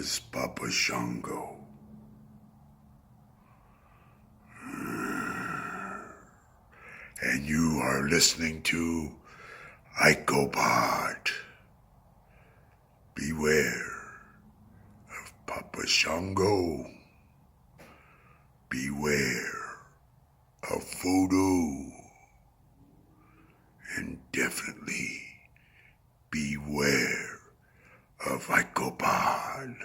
is Papa Shango. And you are listening to Icopod. Beware of Papa Shango. Beware of voodoo. And definitely beware of Icopod.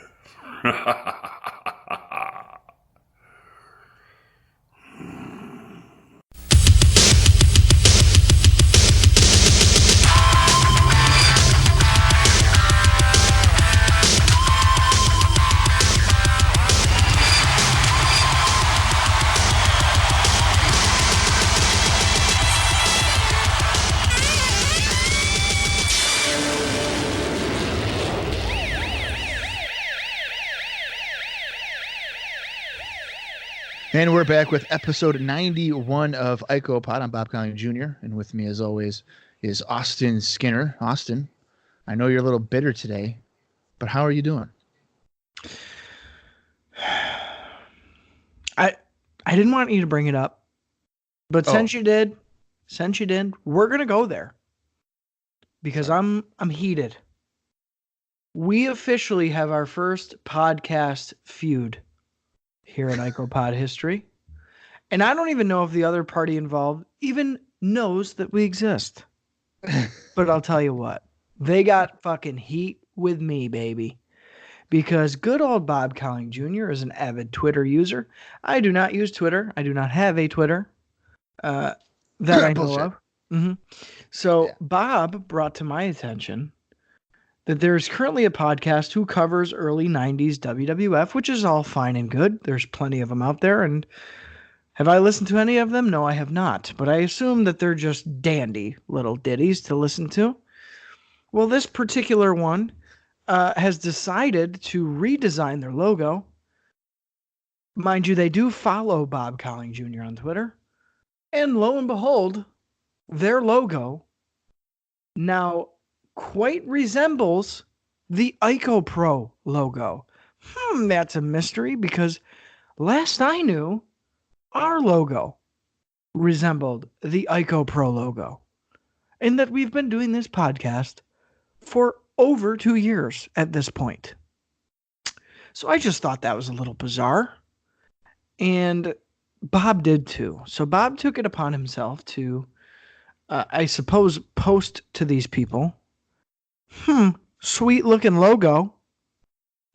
And we're back with episode 91 of Icopod. I'm Bob Conley Jr. And with me, as always, is Austin Skinner. Austin, I know you're a little bitter today, but how are you doing? I didn't want you to bring it up, but since you did, we're gonna go there because I'm heated. We officially have our first podcast feud here in Icopod history. And I don't even know if the other party involved even knows that we exist. But I'll tell you what, they got fucking heat with me, baby. Because good old Bob Cowling Jr. is an avid Twitter user. I do not use Twitter. I do not have a Twitter that I know of. Mm-hmm. So Bob brought to my attention that there's currently a podcast who covers early 90s WWF, which is all fine and good. There's plenty of them out there. And have I listened to any of them? No, I have not. But I assume that they're just dandy little ditties to listen to. Well, this particular one has decided to redesign their logo. Mind you, they do follow Bob Cowling Jr. on Twitter. And lo and behold, their logo now quite resembles the IcoPro logo. That's a mystery because last I knew, our logo resembled the IcoPro logo. And that we've been doing this podcast for over 2 years at this point. So I just thought that was a little bizarre. And Bob did too. So Bob took it upon himself to, I suppose, post to these people, sweet looking logo,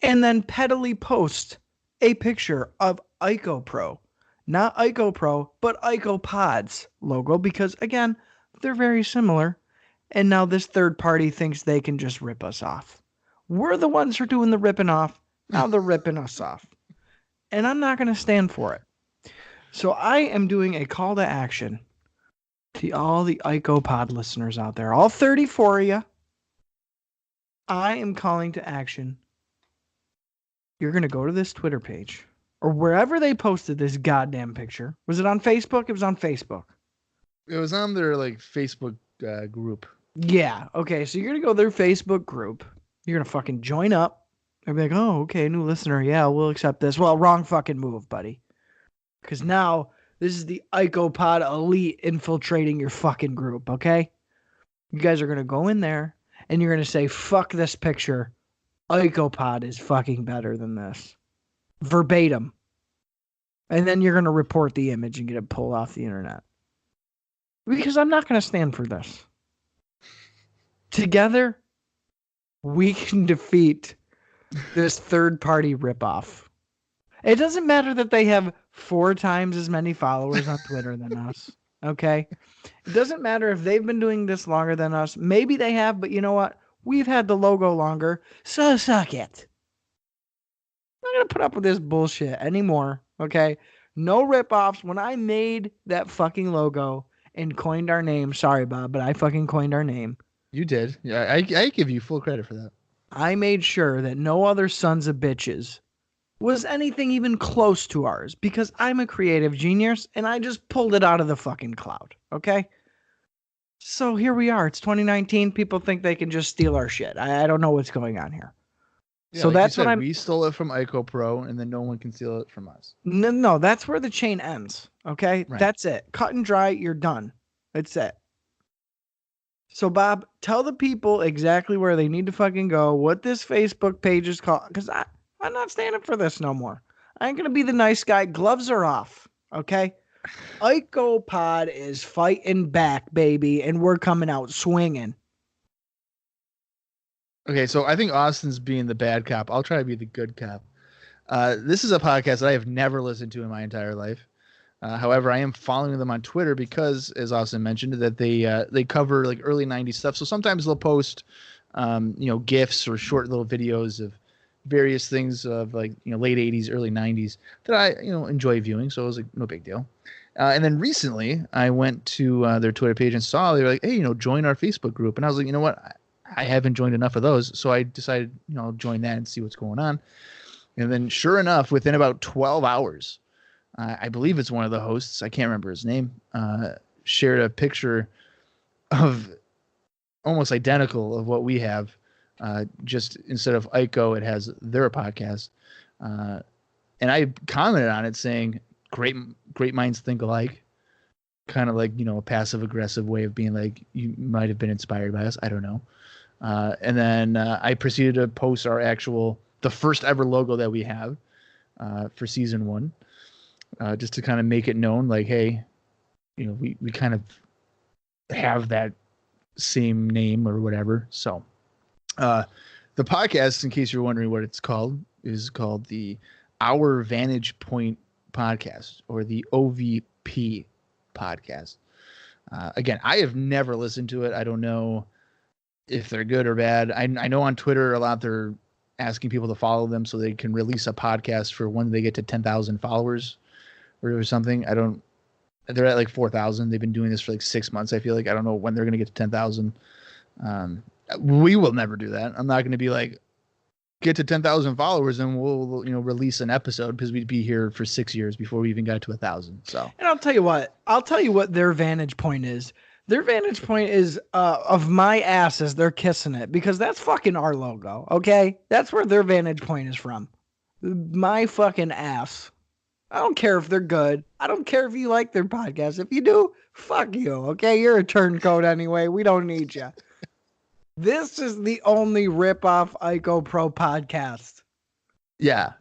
and then pettily post a picture of IcoPro. Not IcoPro, but IcoPod's logo, because again, they're very similar. And now this third party thinks they can just rip us off. We're the ones who are doing the ripping off. Now they're ripping us off. And I'm not going to stand for it. So I am doing a call to action to all the Icopod listeners out there, all 34 of you. I am calling to action. You're going to go to this Twitter page or wherever they posted this goddamn picture. Was it on Facebook? It was on Facebook. It was on their Facebook group. Yeah. Okay. So you're going to go to their Facebook group. You're going to fucking join up. I'd be like, oh, okay, new listener. Yeah, we'll accept this. Well, wrong fucking move, buddy. Because now this is the Icopod elite infiltrating your fucking group, okay? You guys are going to go in there and you're going to say, fuck this picture. Icopod is fucking better than this. Verbatim. And then you're going to report the image and get it pulled off the internet. Because I'm not going to stand for this. Together, we can defeat this third-party ripoff. It doesn't matter that they have 4 times as many followers on Twitter than us, okay? It doesn't matter if they've been doing this longer than us. Maybe they have, but you know what? We've had the logo longer, so suck it. I'm not going to put up with this bullshit anymore, okay? No ripoffs. When I made that fucking logo and coined our name, sorry, Bob, but I fucking coined our name. You did. Yeah, I give you full credit for that. I made sure that no other sons of bitches was anything even close to ours because I'm a creative genius and I just pulled it out of the fucking cloud. Okay. So here we are. It's 2019. People think they can just steal our shit. I don't know what's going on here. Yeah, So like that's you what said, I'm. we stole it from Ico Pro, and then no one can steal it from us. No, that's where the chain ends. Okay, Right. that's it. Cut and dry. You're done. That's it. So Bob, tell the people exactly where they need to fucking go. What this Facebook page is called? Because I'm not standing for this no more. I ain't gonna be the nice guy. Gloves are off. Okay. IcoPod is fighting back, baby, and we're coming out swinging. Okay, so I think Austin's being the bad cop. I'll try to be the good cop. This is a podcast that I have never listened to in my entire life. However, I am following them on Twitter because, as Austin mentioned, that they cover like early '90s stuff. So sometimes they'll post, GIFs or short little videos of various things of like late '80s, early '90s that I enjoy viewing. So it was like no big deal. And then recently, I went to their Twitter page and saw they were like, "Hey, join our Facebook group." And I was like, you know what? I haven't joined enough of those, so I decided, I'll join that and see what's going on. And then, sure enough, within about 12 hours, I believe it's one of the hosts, I can't remember his name, shared a picture of almost identical of what we have. Just instead of Ico, it has their podcast. And I commented on it saying, great minds think alike. Kind of like, a passive aggressive way of being like, you might have been inspired by us. I don't know. And then I proceeded to post the first ever logo that we have for season 1. Just to kind of make it known, like, hey, we kind of have that same name or whatever. So the podcast, in case you're wondering what it's called, is called the Our Vantage Point Podcast, or the OVP podcast. Again, I have never listened to it. I don't know if they're good or bad. I know on Twitter a lot they're asking people to follow them so they can release a podcast for when they get to 10,000 followers or something. They're at like 4,000. They've been doing this for like 6 months. I feel like I don't know when they're going to get to 10,000. We will never do that. I'm not going to be like, get to 10,000 followers and we'll release an episode, because we'd be here for 6 years before we even got to 1,000. So, And I'll tell you what their vantage point is. Their vantage point is of my ass as they're kissing it, because that's fucking our logo. Okay, that's where their vantage point is from. My fucking ass. I don't care if they're good. I don't care if you like their podcast. If you do, fuck you. Okay, you're a turncoat anyway. We don't need you. This is the only rip-off Ico Pro podcast. yeah,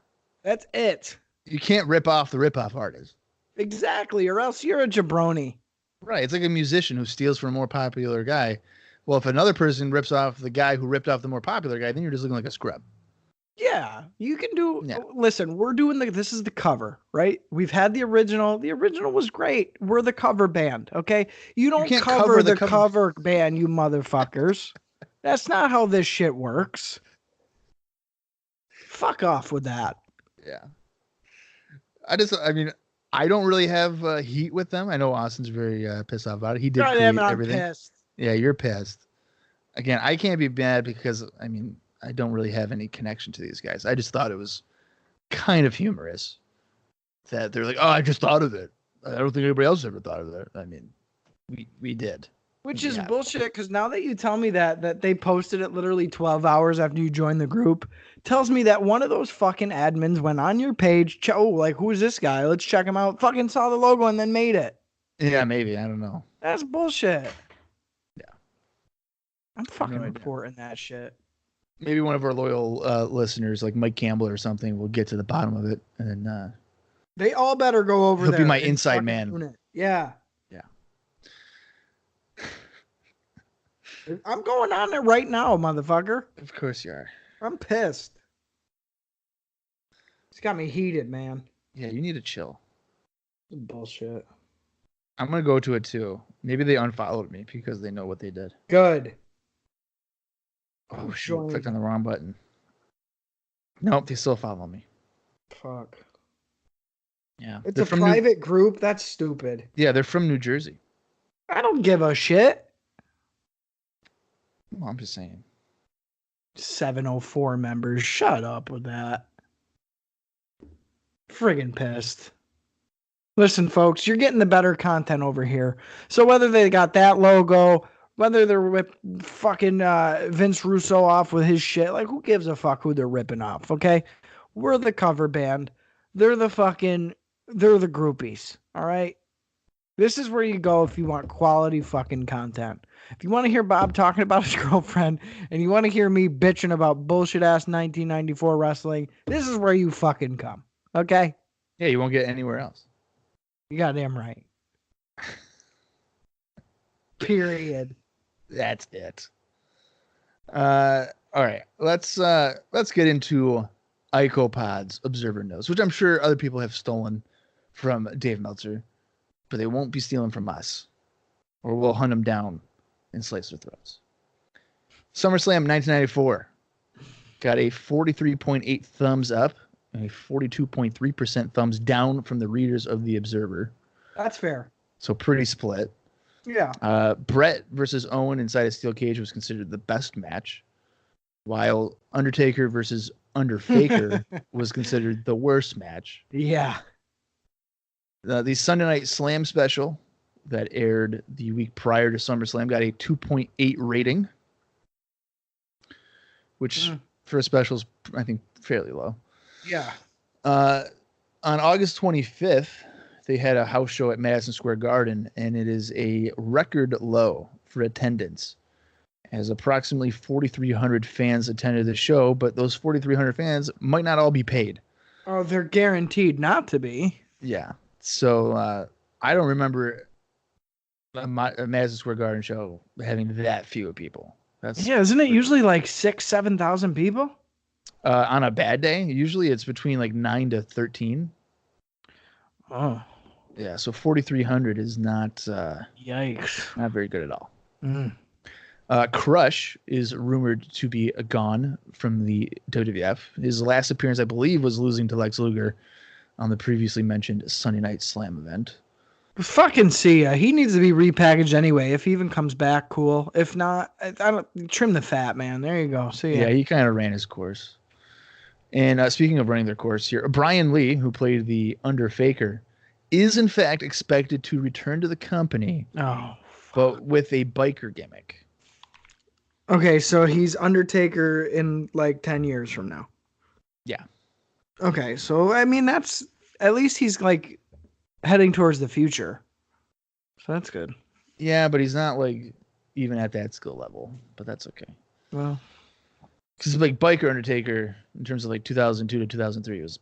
That's it. you can't rip off the rip-off artist. Exactly, or else you're a jabroni. Right. It's like a musician who steals from a more popular guy. Well, if another person rips off the guy who ripped off the more popular guy, then you're just looking like a scrub. Yeah, you can do. Yeah. Listen, we're doing this is the cover, right? We've had the original. The original was great. We're the cover band, okay? You don't can't cover the cover cover band, you motherfuckers. That's not how this shit works. Fuck off with that. Yeah. I don't really have heat with them. I know Austin's very pissed off about it. He did God create damn it, I'm everything. pissed. Yeah, you're pissed. Again, I can't be mad because, I don't really have any connection to these guys. I just thought it was kind of humorous that they're like, oh, I just thought of it. I don't think anybody else ever thought of it. We did. Which is Yeah. bullshit, because now that you tell me that they posted it literally 12 hours after you joined the group, tells me that one of those fucking admins went on your page, like, who is this guy? Let's check him out. Fucking saw the logo and then made it. Yeah, maybe. I don't know. That's bullshit. Yeah. I'm fucking No idea. reporting that shit. Maybe one of our loyal listeners, like Mike Campbell or something, will get to the bottom of it. And then They all better go over he'll there. be my and inside fucking man. tune it. Yeah. Yeah. I'm going on it right now, motherfucker. Of course you are. I'm pissed. It's got me heated, man. Yeah, you need to chill. Bullshit. I'm going to go to it too. Maybe they unfollowed me because they know what they did. Good. Oh, shoot. Clicked on the wrong button. Nope, they still follow me. Fuck. Yeah. It's They're a from private group. That's stupid. Yeah, they're from New Jersey. I don't give a shit. Well, I'm just saying. 704 members. Shut up with that. Friggin' pissed. Listen, folks, you're getting the better content over here. So whether they got that logo, Whether they're ripping fucking Vince Russo off with his shit, like who gives a fuck who they're ripping off? Okay, we're the cover band. They're the groupies. All right. This is where you go if you want quality fucking content. If you want to hear Bob talking about his girlfriend and you want to hear me bitching about bullshit ass 1994 wrestling, this is where you fucking come. Okay? Yeah, you won't get anywhere else. You goddamn right. Period. That's it. All right. Let's get into IcoPod's Observer Notes, which I'm sure other people have stolen from Dave Meltzer, but they won't be stealing from us, or we'll hunt them down and slice their throats. SummerSlam 1994 got a 43.8 thumbs up and a 42.3% thumbs down from the readers of the Observer. That's fair. So pretty split. Yeah. Brett versus Owen inside a steel cage was considered the best match, while Undertaker versus Underfaker was considered the worst match. Yeah. The Sunday Night Slam special that aired the week prior to SummerSlam got a 2.8 rating, which for a special is, I think, fairly low. Yeah. On August 25th, they had a house show at Madison Square Garden, and it is a record low for attendance, as approximately 4,300 fans attended the show, but those 4,300 fans might not all be paid. Oh, they're guaranteed not to be. Yeah. So I don't remember a Madison Square Garden show having that few people. Yeah, isn't it usually like 6,000-7,000 people? On a bad day, usually it's between like 9 to 13. Oh. Yeah, so 4,300 is not yikes. Not very good at all. Mm. Crush is rumored to be gone from the WWF. His last appearance, I believe, was losing to Lex Luger on the previously mentioned Sunday Night Slam event. Fucking see ya. He needs to be repackaged anyway. If he even comes back, cool. If not, I don't trim the fat, man. There you go. See ya. Yeah, he kind of ran his course. And speaking of running their course here, Brian Lee, who played the Underfaker, is in fact expected to return to the company, but with a biker gimmick. Okay, so he's Undertaker in like 10 years from now. Yeah. Okay, so I mean that's at least he's like heading towards the future. So that's good. Yeah, but he's not like even at that skill level, but that's okay. Well, because like biker Undertaker in terms of like 2002 to 2003 was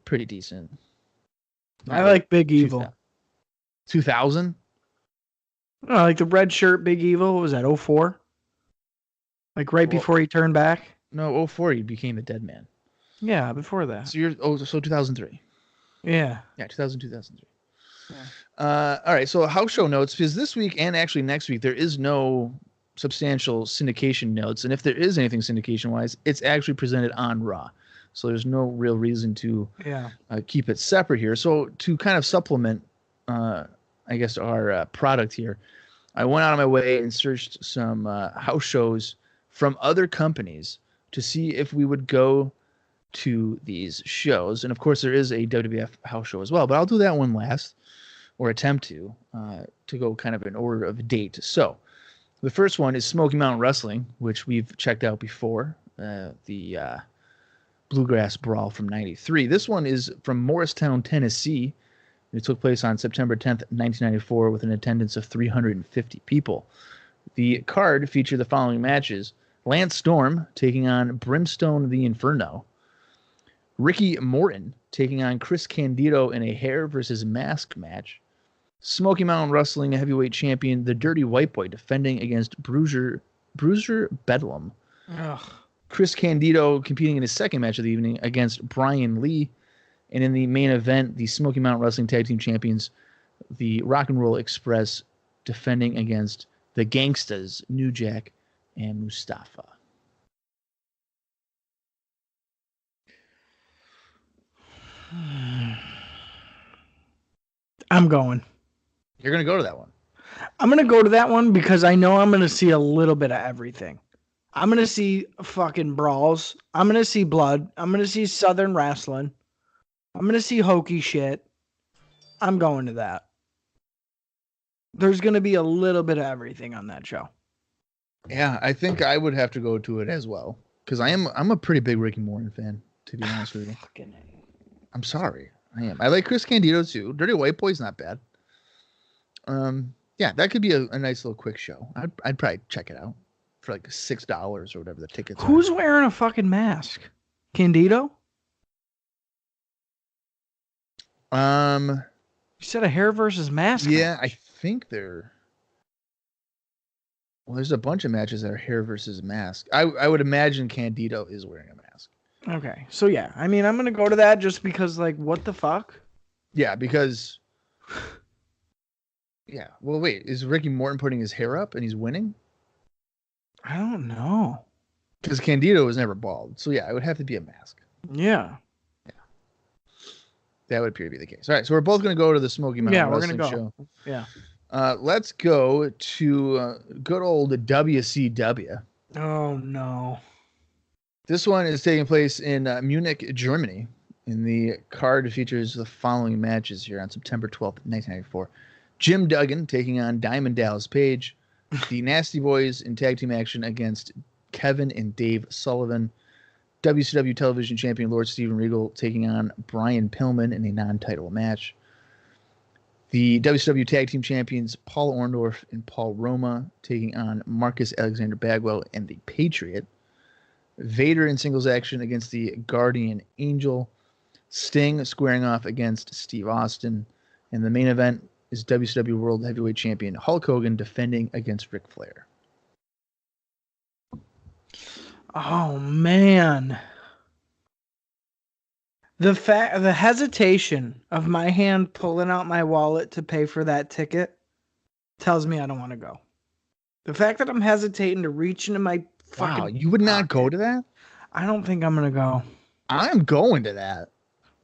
pretty decent. I like Big Evil. 2000? Oh, like the red shirt Big Evil. What was that 04? Like right before he turned back? No, 04 he became the Dead Man. Yeah, before that. So 2003. Yeah. Yeah, 2003. Yeah. All right, so house show notes, because this week and actually next week there is no substantial syndication notes, and if there is anything syndication wise, it's actually presented on Raw. So there's no real reason to keep it separate here. So to kind of supplement, I guess, our product here, I went out of my way and searched some house shows from other companies to see if we would go to these shows. And of course, there is a WWF house show as well, but I'll do that one last, or attempt to go kind of in order of date. So the first one is Smoky Mountain Wrestling, which we've checked out before, the Bluegrass Brawl from 93. This one is from Morristown, Tennessee. It took place on September 10th, 1994, with an attendance of 350 people. The card featured the following matches: Lance Storm taking on Brimstone the Inferno, Ricky Morton taking on Chris Candido in a hair versus mask match, Smoky Mountain Wrestling heavyweight champion the Dirty White Boy defending against Bruiser Bedlam. Ugh. Chris Candido competing in his second match of the evening against Brian Lee. And in the main event, the Smoky Mountain Wrestling Tag Team Champions, the Rock and Roll Express, defending against the Gangstas, New Jack and Mustafa. I'm going. You're going to go to that one? I'm going to go to that one because I know I'm going to see a little bit of everything. I'm going to see fucking brawls. I'm going to see blood. I'm going to see Southern wrestling. I'm going to see hokey shit. I'm going to that. There's going to be a little bit of everything on that show. Yeah, I think I would have to go to it as well because I'm a pretty big Ricky Morton fan, to be honest with you. Fucking A. I'm sorry, I am. I like Chris Candido too. Dirty White Boy's not bad. Yeah, that could be a nice little quick show. I'd probably check it out for like $6 or whatever the tickets Who's are. wearing a fucking mask? Candido? You said a hair versus mask. Yeah, I match. think they're. Well, there's a bunch of matches that are hair versus mask. I would imagine Candido is wearing a mask. Okay, so yeah, I mean, I'm gonna go to that just because, like, what the fuck? Yeah, because. Yeah. Well, wait. Is Ricky Morton putting his hair up and he's winning? I don't know. Because Candido was never bald, so yeah, it would have to be a mask. Yeah. That would appear to be the case. All right, so we're both going to go to the Smoky Mountain Yeah, we're Wrestling gonna go. show. Yeah. Let's go to good old WCW. Oh no. This one is taking place in Munich, Germany. And the card features the following matches here on September 12th, 1994. Jim Duggan taking on Diamond Dallas Page. The Nasty Boys in tag team action against Kevin and Dave Sullivan. WCW television champion Lord Steven Regal taking on Brian Pillman in a non-title match. The WCW tag team champions Paul Orndorff and Paul Roma taking on Marcus Alexander Bagwell and the Patriot. Vader in singles action against the Guardian Angel. Sting squaring off against Steve Austin. And the main event is WCW World Heavyweight Champion Hulk Hogan defending against Ric Flair. Oh man. The hesitation of my hand pulling out my wallet to pay for that ticket tells me I don't want to go. The fact that I'm hesitating to reach into my fucking Wow, you would not go to that? I don't think I'm gonna go. I'm going to that.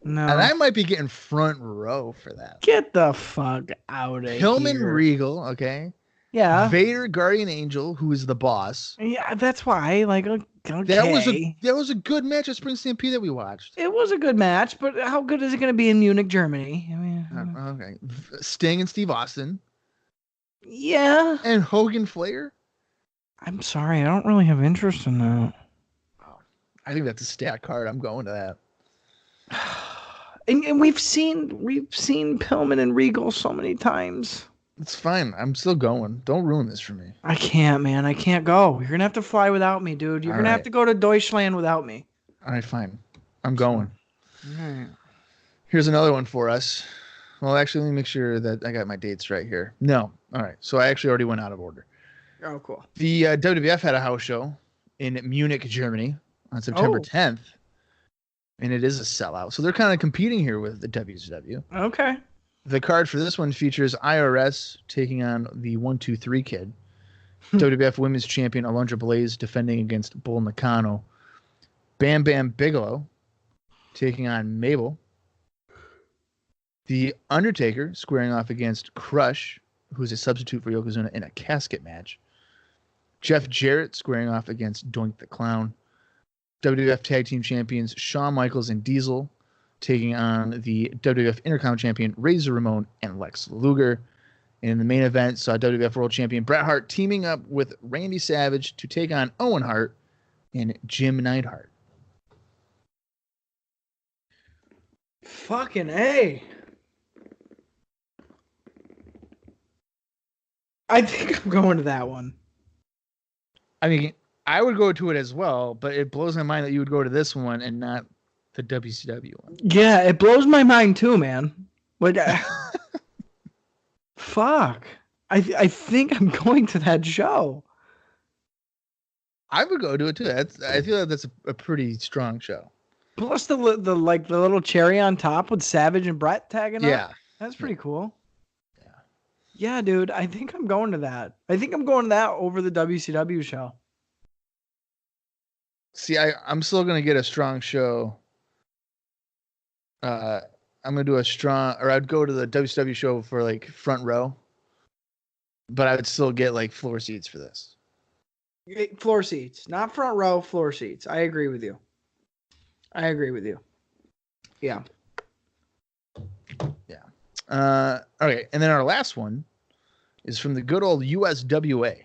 No. And I might be getting front row for that. Get the fuck out of Pillman here. Regal, okay? Yeah. Vader Guardian Angel, who is the boss. Yeah, that's why. Like, okay. That was a good match at Spring Stampede that we watched. It was a good match, but how good is it going to be in Munich, Germany? I mean, Okay. Sting and Steve Austin. Yeah. And Hogan Flair. I'm sorry, I don't really have interest in that. I think that's a stat card. I'm going to that. And we've seen Pillman and Regal so many times. It's fine. I'm still going. Don't ruin this for me. I can't, man. I can't go. You're gonna have to fly without me, dude. You're gonna have to go to Deutschland without me. All right, fine. I'm going. All right. Here's another one for us. Well, actually, let me make sure that I got my dates right here. No. All right. So I actually already went out of order. Oh, cool. The WWF had a house show in Munich, Germany on September 10th. And it is a sellout. So they're kind of competing here with the WCW. Okay. The card for this one features IRS taking on the 1-2-3 Kid. WWF Women's Champion Alundra Blaze defending against Bull Nakano. Bam Bam Bigelow taking on Mabel. The Undertaker squaring off against Crush, who's a substitute for Yokozuna in a casket match. Jeff Jarrett squaring off against Doink the Clown. WWF Tag Team Champions Shawn Michaels and Diesel taking on the WWF Intercom Champion Razor Ramon and Lex Luger. And in the main event, saw WWF World Champion Bret Hart teaming up with Randy Savage to take on Owen Hart and Jim Neidhart. Fucking A. I think I'm going to that one. I mean, I would go to it as well, but it blows my mind that you would go to this one and not the WCW one. Yeah, it blows my mind too, man. Like, fuck. I think I'm going to that show. I would go to it too. I feel like that's a pretty strong show. Plus the little cherry on top with Savage and Brett tagging up. Yeah, That's pretty cool. Yeah, dude. I think I'm going to that. I think I'm going to that over the WCW show. See, I'm still gonna get a strong show. I'm gonna do I'd go to the WCW show for like front row, but I would still get like floor seats for this. Floor seats, not front row, floor seats. I agree with you. Yeah. Okay, and then our last one is from the good old USWA.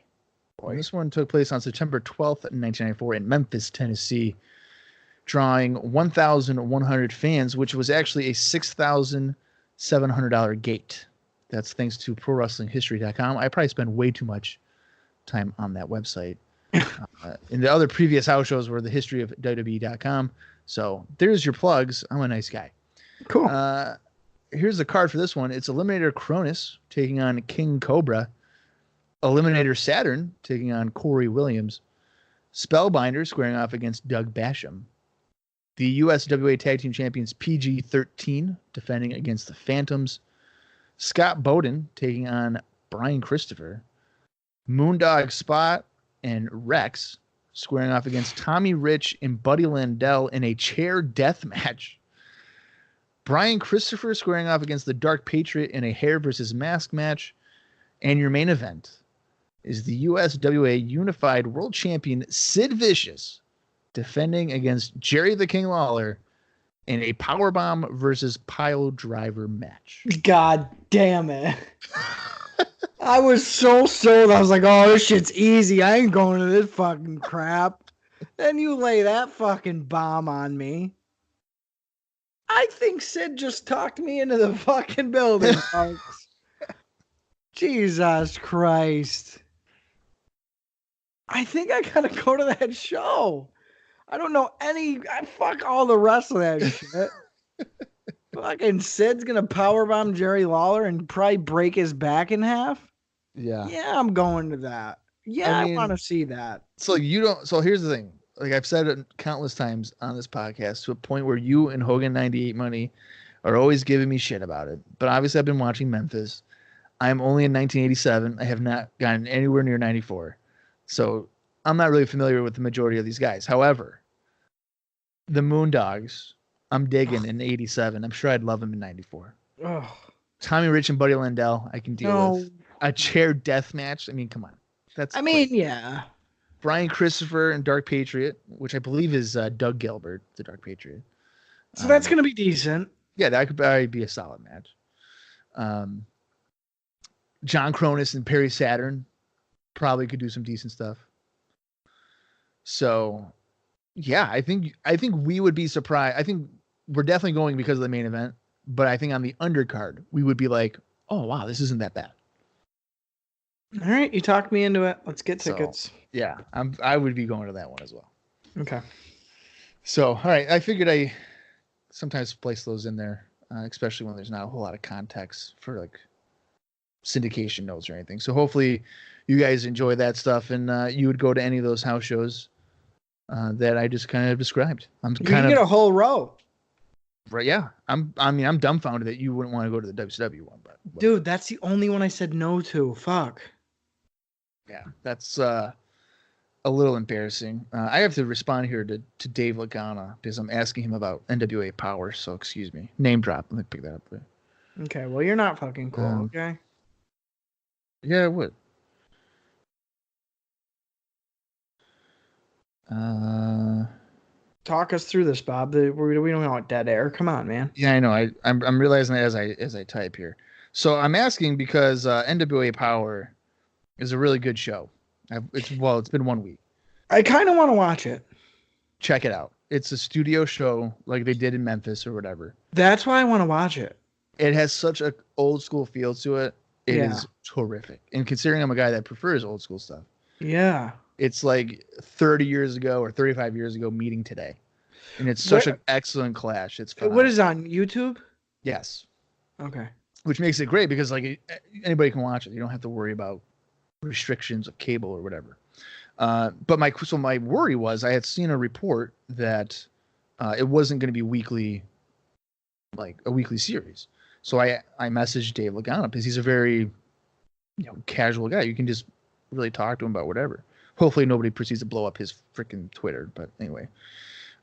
And this one took place on September 12th, 1994 in Memphis, Tennessee, drawing 1,100 fans, which was actually a $6,700 gate. That's thanks to ProWrestlingHistory.com. I probably spend way too much time on that website. And the other previous house shows were the history of WWE.com. So there's your plugs. I'm a nice guy. Cool. Here's the card for this one. It's Eliminator Cronus taking on King Cobra. Eliminator Saturn taking on Corey Williams. Spellbinder squaring off against Doug Basham. The USWA Tag Team Champions PG-13 defending against the Phantoms. Scott Bowden taking on Brian Christopher. Moondog Spot and Rex squaring off against Tommy Rich and Buddy Landell in a chair death match. Brian Christopher squaring off against the Dark Patriot in a hair versus mask match. And your main event is the USWA Unified World Champion Sid Vicious defending against Jerry the King Lawler in a powerbomb versus pile driver match. God damn it. I was so sold. I was like, oh, this shit's easy. I ain't going to this fucking crap. Then you lay that fucking bomb on me. I think Sid just talked me into the fucking building, folks. Jesus Christ. I think I gotta go to that show. I don't know fuck all the rest of that shit. Fucking Sid's gonna powerbomb Jerry Lawler and probably break his back in half. Yeah. Yeah, I'm going to that. Yeah, I want to see that. So here's the thing. Like I've said it countless times on this podcast, to a point where you and Hogan 98 Money are always giving me shit about it. But obviously I've been watching Memphis. I'm only in 1987. I have not gotten anywhere near 94. So I'm not really familiar with the majority of these guys. However, the Moondogs, I'm digging in 87. I'm sure I'd love them in 94. Oh. Tommy Rich and Buddy Landell, I can deal with. A chair death match. I mean, come on. Yeah. Brian Christopher and Dark Patriot, which I believe is Doug Gilbert, the Dark Patriot. So that's going to be decent. Yeah, that could probably be a solid match. John Cronus and Perry Saturn probably could do some decent stuff. So, yeah, I think we would be surprised. I think we're definitely going because of the main event, but I think on the undercard, we would be like, oh, wow, this isn't that bad. All right, you talked me into it. Let's get tickets. So, yeah, I would be going to that one as well. Okay. So, all right, I figured I sometimes place those in there, especially when there's not a whole lot of context for like syndication notes or anything. So hopefully you guys enjoy that stuff, and you would go to any of those house shows that I just kind of described. You can get a whole row. Right? Yeah, I'm dumbfounded that you wouldn't want to go to the WCW one, but dude, that's the only one I said no to. Fuck. Yeah, that's a little embarrassing. I have to respond here to Dave Lagana because I'm asking him about NWA Power. So excuse me, name drop. Let me pick that up there. Okay, well you're not fucking cool. Okay. Yeah, I would. Talk us through this, Bob. We don't want dead air. Come on, man. Yeah, I know. I'm realizing that as I type here. So I'm asking because NWA Power is a really good show. It's been 1 week. I kind of want to watch it. Check it out. It's a studio show like they did in Memphis or whatever. That's why I want to watch it. It has such a old school feel to it. It is terrific. And considering I'm a guy that prefers old school stuff. Yeah. It's like 30 years ago or 35 years ago meeting today. And it's such an excellent clash. It's phenomenal. What is it, on YouTube? Yes. Okay. Which makes it great because like anybody can watch it. You don't have to worry about restrictions of cable or whatever. But my worry was I had seen a report that it wasn't going to be weekly, like a weekly series. So I messaged Dave Lagana because he's a very casual guy. You can just really talk to him about whatever. Hopefully nobody proceeds to blow up his freaking Twitter. But anyway,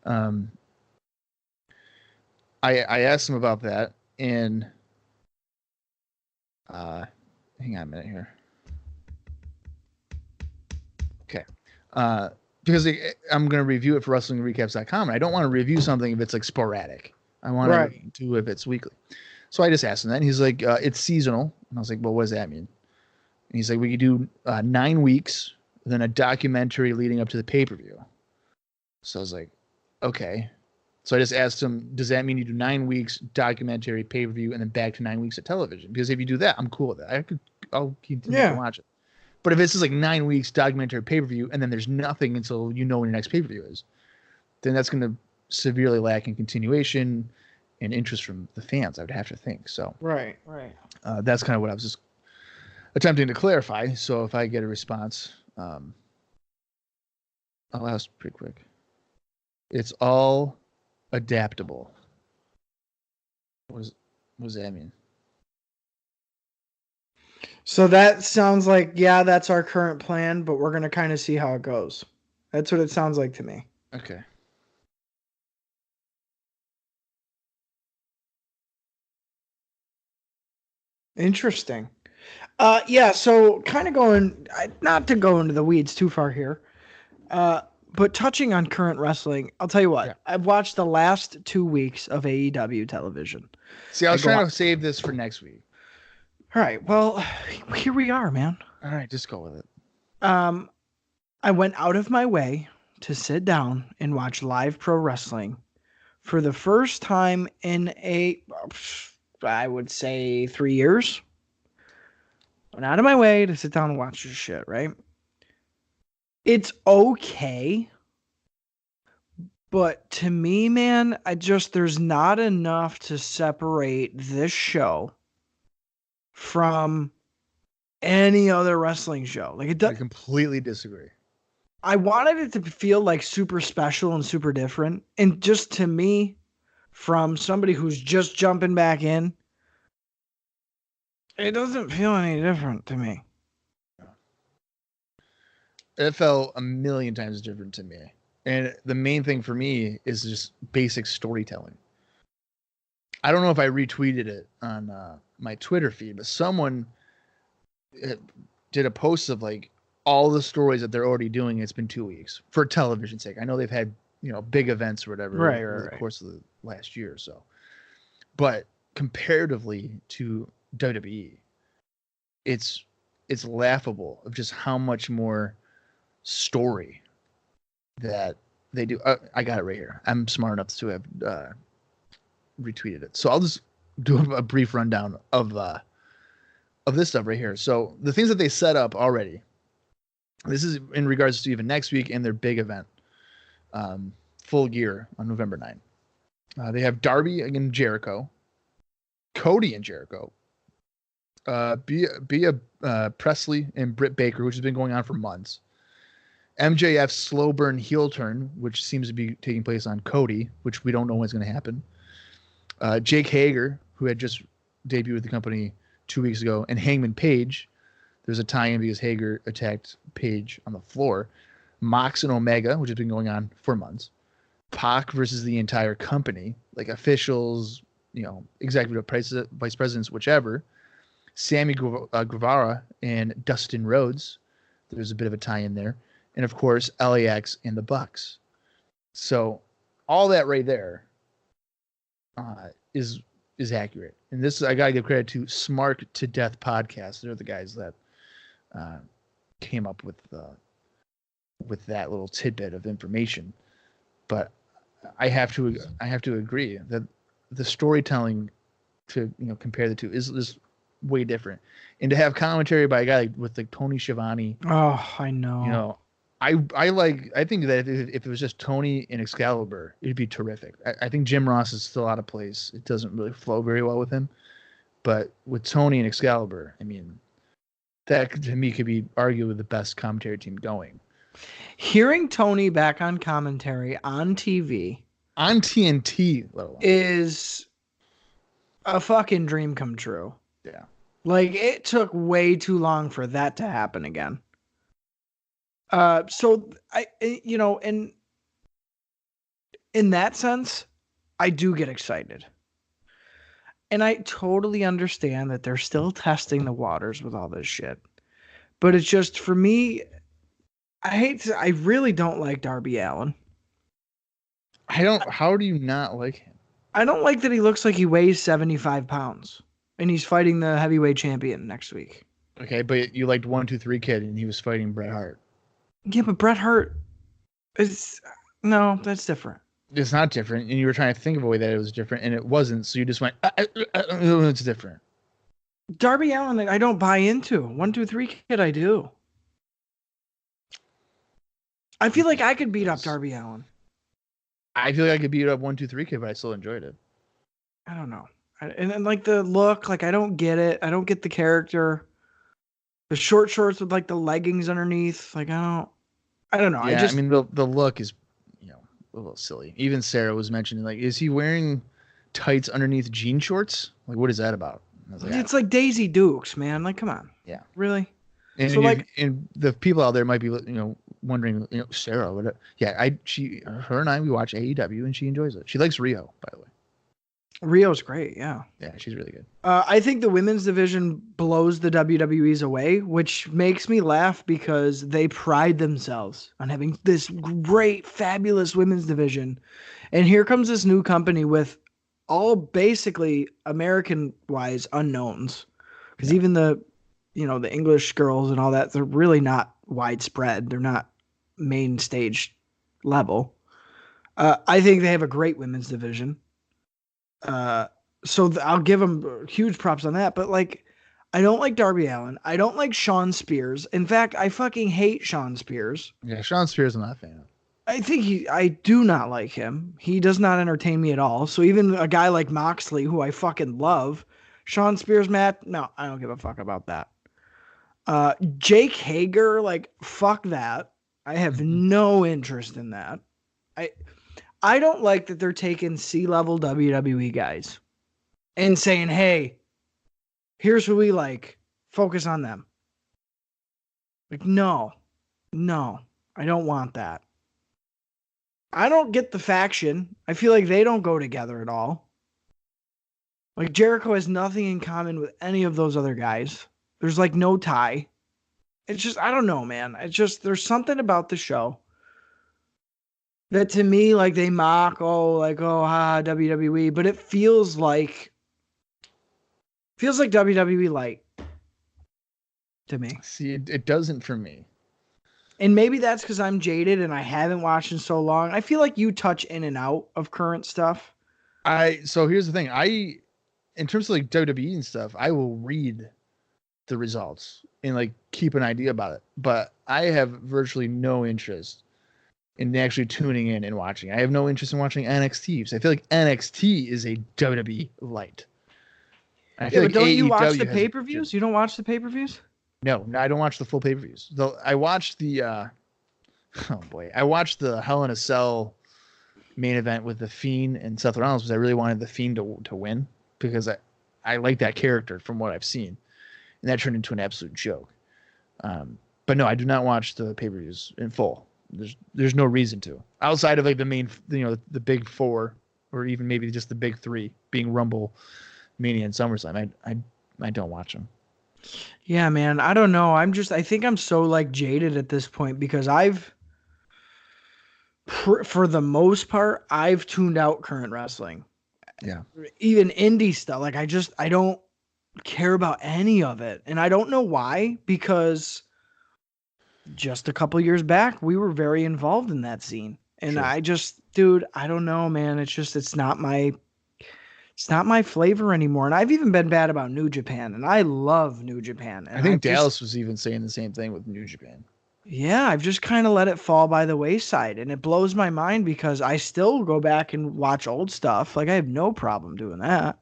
I asked him about that, and hang on a minute here. Okay. Because I'm going to review it for WrestlingRecaps.com, and I don't want to review something if it's like sporadic. I want to do if it's weekly. So I just asked him that, and he's like, it's seasonal. And I was like, well, what does that mean? And he's like, we could do 9 weeks then a documentary leading up to the pay-per-view. So I was like, okay. So I just asked him, does that mean you do 9 weeks documentary, pay-per-view, and then back to 9 weeks of television? Because if you do that, I'm cool with it. I'll continue to watch it. But if it's just like 9 weeks documentary, pay-per-view, and then there's nothing until you know when your next pay-per-view is, then that's going to severely lack in continuation and interest from the fans, I would have to think. So right. That's kind of what I was just attempting to clarify. So if I get a response, I'll ask pretty quick. It's all adaptable. What does that mean? So that sounds like, yeah, that's our current plan, but we're going to kind of see how it goes. That's what it sounds like to me. Okay. Interesting. Yeah, so kind of going, not to go into the weeds too far here, but touching on current wrestling, I'll tell you what, Yeah. I've watched the last 2 weeks of AEW television. See, I was trying to save this for next week. All right, well, here we are, man. All right, just go with it. I went out of my way to sit down and watch live pro wrestling for the first time in I would say 3 years. Went out of my way to sit down and watch this shit, right? It's okay. But to me, man, there's not enough to separate this show from any other wrestling show. Like it does. I completely disagree. I wanted it to feel like super special and super different. And just to me, from somebody who's just jumping back in, it doesn't feel any different to me. It felt a million times different to me. And the main thing for me is just basic storytelling. I don't know if I retweeted it on my Twitter feed, but someone did a post of like all the stories that they're already doing. It's been 2 weeks for television's sake. I know they've had, big events or whatever over the course of the last year or so. But comparatively to WWE, it's laughable of just how much more story that they do. I got it right here. I'm smart enough to have retweeted it. So I'll just do a brief rundown of this stuff right here. So the things that they set up already. This is in regards to even next week and their big event, Full Gear on November 9. They have Darby against Jericho, Cody and Jericho, Presley and Britt Baker, which has been going on for months. MJF's slow burn heel turn, which seems to be taking place on Cody, which we don't know when's going to happen. Jake Hager, who had just debuted with the company 2 weeks ago, and Hangman Page. There's a tie-in because Hager attacked Page on the floor. Mox and Omega, which has been going on for months. Pac versus the entire company, like officials, executive vice presidents, whichever. Sammy Guevara and Dustin Rhodes. There's a bit of a tie-in there. And of course, LAX and the Bucks. So all that right there is accurate. And this, I gotta give credit to Smart to Death podcast. They're the guys that came up with that little tidbit of information. But I have to agree that the storytelling to compare the two is way different. And to have commentary by a guy with like Tony Schiavone. Oh, I know. I think that if it was just Tony and Excalibur, it'd be terrific. I think Jim Ross is still out of place. It doesn't really flow very well with him. But with Tony and Excalibur, I mean, that to me could be arguably the best commentary team going. Hearing Tony back on commentary on TV, on TNT, is a fucking dream come true. Yeah. Like, it took way too long for that to happen again. So in that sense, I do get excited. And I totally understand that they're still testing the waters with all this shit. But it's just, for me, I really don't like Darby Allin. How do you not like him? I don't like that he looks like he weighs 75 pounds. And he's fighting the heavyweight champion next week. Okay, but you liked 1, 2, 3 Kid, and he was fighting Bret Hart. Yeah, but Bret Hart is no, that's different. It's not different, and you were trying to think of a way that it was different, and it wasn't. So you just went, it's different. Darby Allin, I don't buy into. 1, 2, 3 Kid, I do. I feel like I could beat up Darby Allin. I feel like I could beat up 1, 2, 3 Kid, but I still enjoyed it. I don't know. And like the look, like I don't get it. I don't get the character. The short shorts with like the leggings underneath. Like I don't know. Yeah, I mean the look is, a little silly. Even Sarah was mentioning, like, is he wearing tights underneath jean shorts? Like, what is that about? It's like Daisy Dukes, man. Like, come on. Yeah. Really? And so and the people out there might be, wondering, Sarah, what? Yeah, her and I, we watch AEW and she enjoys it. She likes Rio, by the way. Rio's great. Yeah. Yeah, she's really good. I think the women's division blows the WWE's away, which makes me laugh because they pride themselves on having this great, fabulous women's division. And here comes this new company with all basically American-wise unknowns. Because even the English girls and all that, they're really not widespread. They're not main stage level. I think they have a great women's division. So I'll give them huge props on that. But like, I don't like Darby Allin. I don't like Shawn Spears. In fact, I fucking hate Shawn Spears. Yeah, Shawn Spears, I'm not a fan of. I do not like him. He does not entertain me at all. So even a guy like Moxley, who I fucking love, Shawn Spears, Matt, no, I don't give a fuck about that. Jake Hager, like, fuck that. I have no interest in that. I don't like that they're taking C-level WWE guys and saying, hey, here's who we like. Focus on them. Like, no, I don't want that. I don't get the faction. I feel like they don't go together at all. Like, Jericho has nothing in common with any of those other guys. There's like no tie. It's just, I don't know, man. It's just, there's something about the show that to me, like they mock, WWE, but it feels like WWE light to me. See, it doesn't for me. And maybe that's because I'm jaded and I haven't watched in so long. I feel like you touch in and out of current stuff. So here's the thing. In terms of like WWE and stuff, I will read the results and like keep an idea about it. But I have virtually no interest in actually tuning in and watching. I have no interest in watching NXT because I feel like NXT is a WWE light. But don't you watch the pay-per-views? You don't watch the pay-per-views? No, I don't watch the full pay-per-views. Though I watched I watched the Hell in a Cell main event with The Fiend and Seth Rollins because I really wanted The Fiend to win because I like that character from what I've seen, and that turned into an absolute joke. But no, I do not watch the pay-per-views in full. There's no reason to, outside of like the main, the big four, or even maybe just the big three being Rumble, Mania, and SummerSlam. I don't watch them. Yeah, man. I don't know. I think I'm so like jaded at this point because for the most part, I've tuned out current wrestling. Yeah. Even indie stuff. Like I don't care about any of it. And I don't know why, because just a couple years back, we were very involved in that scene. And sure. Dude, I don't know, man. It's not my flavor anymore. And I've even been bad about New Japan, and I love New Japan. And I think Dallas was even saying the same thing with New Japan. Yeah, I've just kind of let it fall by the wayside, and it blows my mind because I still go back and watch old stuff. Like, I have no problem doing that.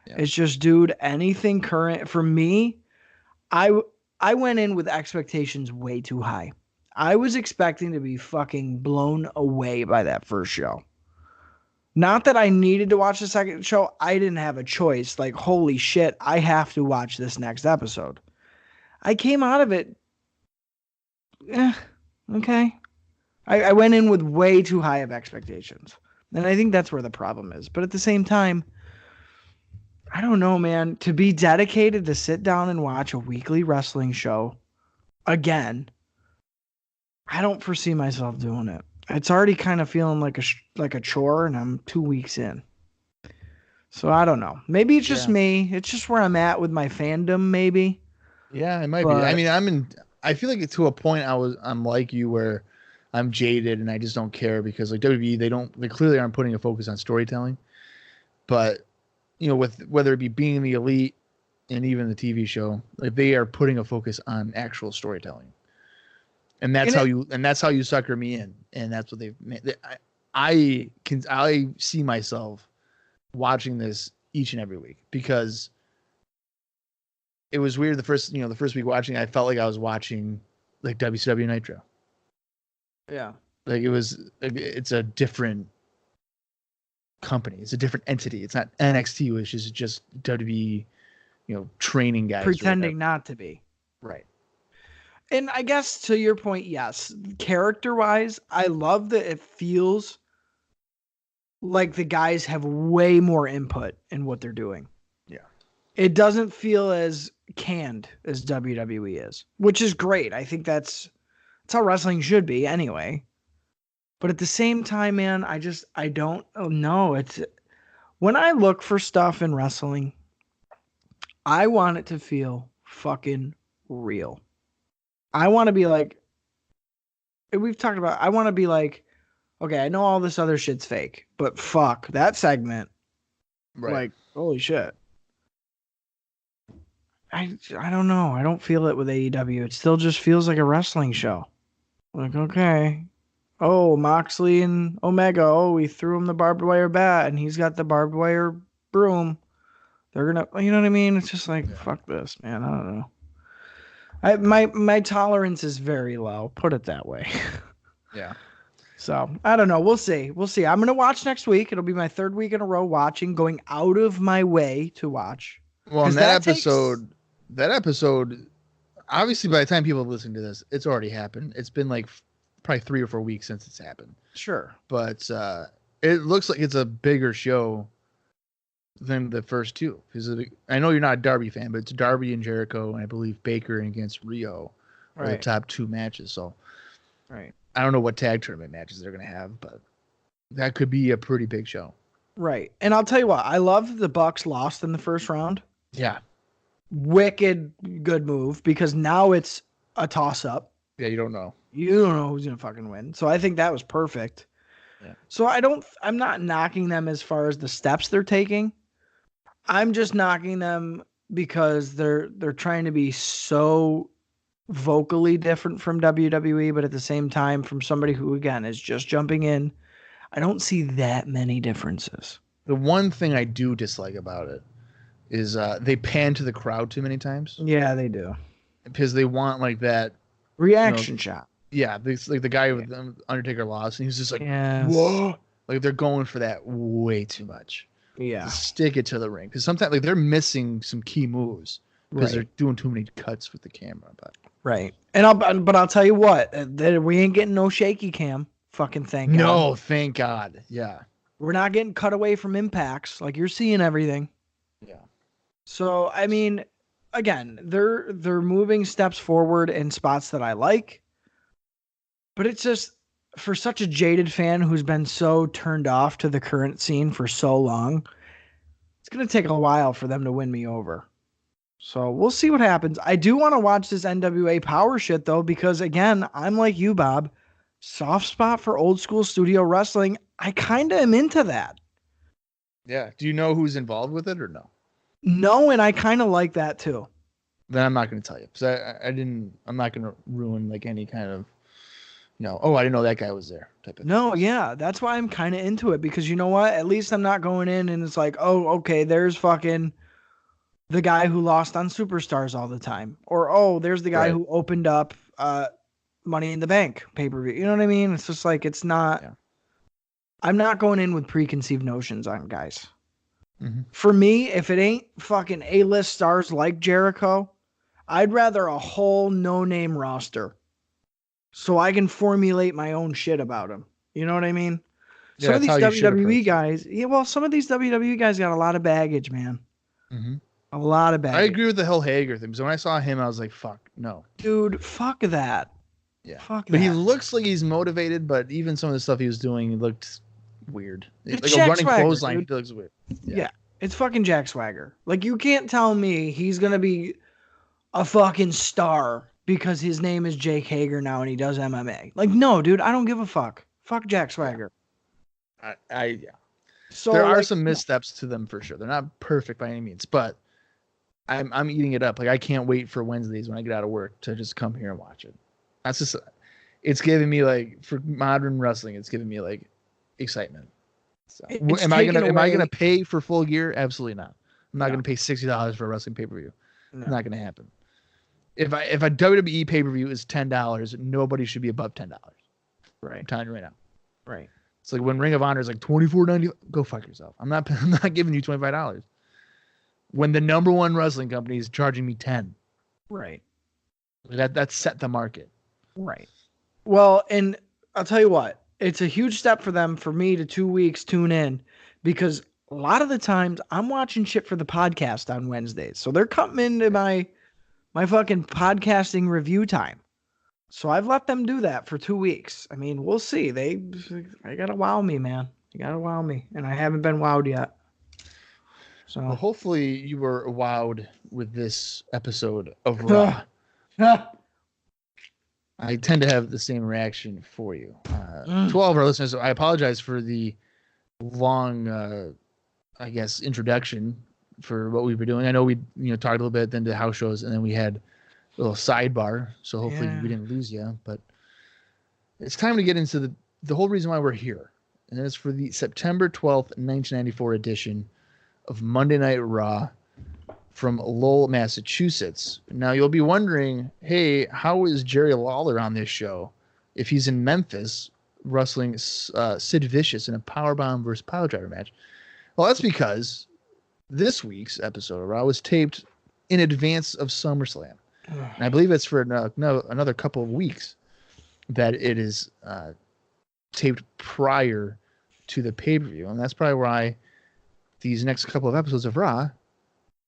Yeah. It's just, dude, anything current for me, I went in with expectations way too high. I was expecting to be fucking blown away by that first show. Not that I needed to watch the second show. I didn't have a choice. Like, holy shit, I have to watch this next episode. I came out of it. Okay. I went in with way too high of expectations. And I think that's where the problem is. But at the same time, I don't know, man. To be dedicated to sit down and watch a weekly wrestling show again, I don't foresee myself doing it. It's already kind of feeling like a chore, and I'm 2 weeks in. So I don't know. Maybe it's just me. It's just where I'm at with my fandom, maybe. Yeah, it might be. I mean, I feel like to a point I'm like you where I'm jaded and I just don't care because like WWE they clearly aren't putting a focus on storytelling, but with whether it be Being the Elite and even the TV show, like they are putting a focus on actual storytelling, and that's how you sucker me in, and that's what they've made. I see myself watching this each and every week because it was weird the first week watching. I felt like I was watching like WCW Nitro. Yeah. Like it's a different company. It's a different entity. It's not NXT, which is just WWE, training guys. Pretending not to be. Right. And I guess to your point, yes, character-wise, I love that it feels like the guys have way more input in what they're doing. Yeah. It doesn't feel as canned as WWE is, which is great. I think that's how wrestling should be anyway. But at the same time, man, I don't know. It's when I look for stuff in wrestling, I want it to feel fucking real. I want to be like, we've talked about, I want to be like, okay, I know all this other shit's fake, but fuck that segment. Right. Like, holy shit. I don't know. I don't feel it with AEW. It still just feels like a wrestling show. Like, okay. Oh, Moxley and Omega. Oh, we threw him the barbed wire bat and he's got the barbed wire broom. They're going to, you know what I mean? It's just like, fuck this, man. I don't know. My tolerance is very low. Put it that way. Yeah. So I don't know. We'll see. I'm going to watch next week. It'll be my third week in a row watching, going out of my way to watch. Well, in that episode, obviously by the time people listen to this, it's already happened. It's been like probably 3 or 4 weeks since it's happened. Sure. But it looks like it's a bigger show than the first two. Because I know you're not a Darby fan, but it's Darby and Jericho, and I believe Baker against Rio are the top 2 matches. So right. I don't know what tag tournament matches they're going to have, but that could be a pretty big show. Right. And I'll tell you what, I love the Bucks lost in the first round. Yeah. Wicked good move because now it's a toss up. Yeah, you don't know. You don't know who's going to fucking win. So I think that was perfect. Yeah. So I'm not knocking them as far as the steps they're taking. I'm just knocking them because they're trying to be so vocally different from WWE, but at the same time from somebody who again is just jumping in, I don't see that many differences. The one thing I do dislike about it is they pan to the crowd too many times. Yeah, they do. Because they want like that reaction shot. Yeah, like the guy with Undertaker lost, and he's just like, yes. Whoa! Like they're going for that way too much. Yeah, just stick it to the ring because sometimes like they're missing some key moves because they're doing too many cuts with the camera. But right, and I'll tell you what, we ain't getting no shaky cam. Fucking thank God. No, thank God. Yeah, we're not getting cut away from impacts. Like you're seeing everything. Yeah. So I mean, again, they're moving steps forward in spots that I like. But it's just, for such a jaded fan who's been so turned off to the current scene for so long, it's going to take a while for them to win me over. So we'll see what happens. I do want to watch this NWA Power shit, though, because, again, I'm like you, Bob. Soft spot for old school studio wrestling. I kind of am into that. Yeah. Do you know who's involved with it or no? No, and I kind of like that, too. Then I'm not going to tell you. Because I'm not going to ruin, like, any kind of, I didn't know that guy was there type of thing. Yeah, that's why I'm kind of into it because you know what? At least I'm not going in and it's like, oh, okay, there's fucking the guy who lost on Superstars all the time. Or, oh, there's the guy who opened up Money in the Bank pay-per-view. You know what I mean? It's just like, it's not, I'm not going in with preconceived notions on guys. Mm-hmm. For me, if it ain't fucking A-list stars like Jericho, I'd rather a whole no-name roster. So I can formulate my own shit about him. You know what I mean? Yeah, some of these WWE guys, some of these WWE guys got a lot of baggage, man. Mm-hmm. A lot of baggage. I agree with the whole Hager thing. Because when I saw him, I was like, fuck, no. Dude, fuck that. Yeah. Fuck but that. He looks like he's motivated, but even some of the stuff he was doing looked weird. It's like Jack a running Swagger, clothesline dude. looks weird. Yeah. It's fucking Jack Swagger. Like, you can't tell me he's going to be a fucking star because his name is Jake Hager now and he does MMA. Like, no, dude, I don't give a fuck. Fuck Jack Swagger. Yeah. So There are like, some missteps to them for sure. They're not perfect by any means, but I'm eating it up. Like I can't wait for Wednesdays when I get out of work to just come here and watch it. That's just it's giving me like for modern wrestling, it's giving me like excitement. So am I gonna pay for full gear? Absolutely not. I'm not gonna pay $60 for a wrestling pay per view. No. Not gonna happen. If a WWE pay per view is $10, nobody should be above $10. Right. I'm telling you right now. Right. It's like when Ring of Honor is like $24.90. Go fuck yourself. I'm not giving you $25. When the number one wrestling company is charging me $10. Right. That set the market. Right. Well, and I'll tell you what, it's a huge step for them for me to 2 weeks tune in because a lot of the times I'm watching shit for the podcast on Wednesdays. So they're coming into my fucking podcasting review time. So I've let them do that for 2 weeks. I mean, we'll see. They gotta wow me, man. They gotta wow me. And I haven't been wowed yet. So well, hopefully you were wowed with this episode of Raw. I tend to have the same reaction for you. To all of our listeners, I apologize for the long, I guess, introduction for what we were doing. I know we talked a little bit then to house shows, and then we had a little sidebar. So hopefully we didn't lose you. But it's time to get into the whole reason why we're here. And it's for the September 12th, 1994 edition of Monday Night Raw from Lowell, Massachusetts. Now you'll be wondering, hey, how is Jerry Lawler on this show if he's in Memphis wrestling Sid Vicious in a powerbomb versus piledriver match? Well, that's because this week's episode of Raw was taped in advance of SummerSlam. And I believe it's for another couple of weeks that it is taped prior to the pay-per-view. And that's probably why these next couple of episodes of Raw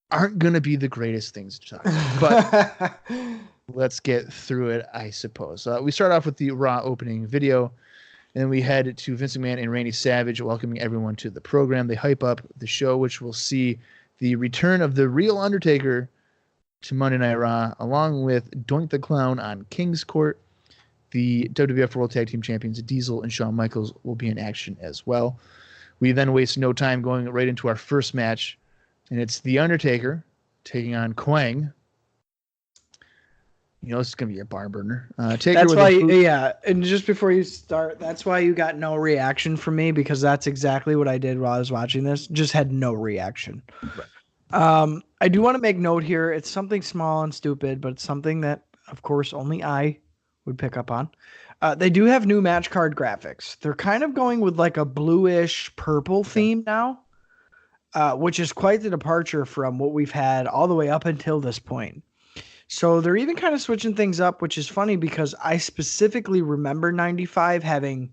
aren't going to be the greatest things to talk about. But let's get through it, I suppose. We start off with the Raw opening video, and then we head to Vince McMahon and Randy Savage welcoming everyone to the program. They hype up the show, which will see the return of the real Undertaker to Monday Night Raw, along with Doink the Clown on King's Court. The WWF World Tag Team Champions Diesel and Shawn Michaels will be in action as well. We then waste no time going right into our first match, and it's The Undertaker taking on Quang. This is going to be a barn burner. That's why, and just before you start, that's why you got no reaction from me, because that's exactly what I did while I was watching this. Just had no reaction. Right. I do want to make note here. It's something small and stupid, but it's something that, of course, only I would pick up on. They do have new match card graphics. They're kind of going with like a bluish purple theme now, which is quite the departure from what we've had all the way up until this point. So they're even kind of switching things up, which is funny because I specifically remember 95 having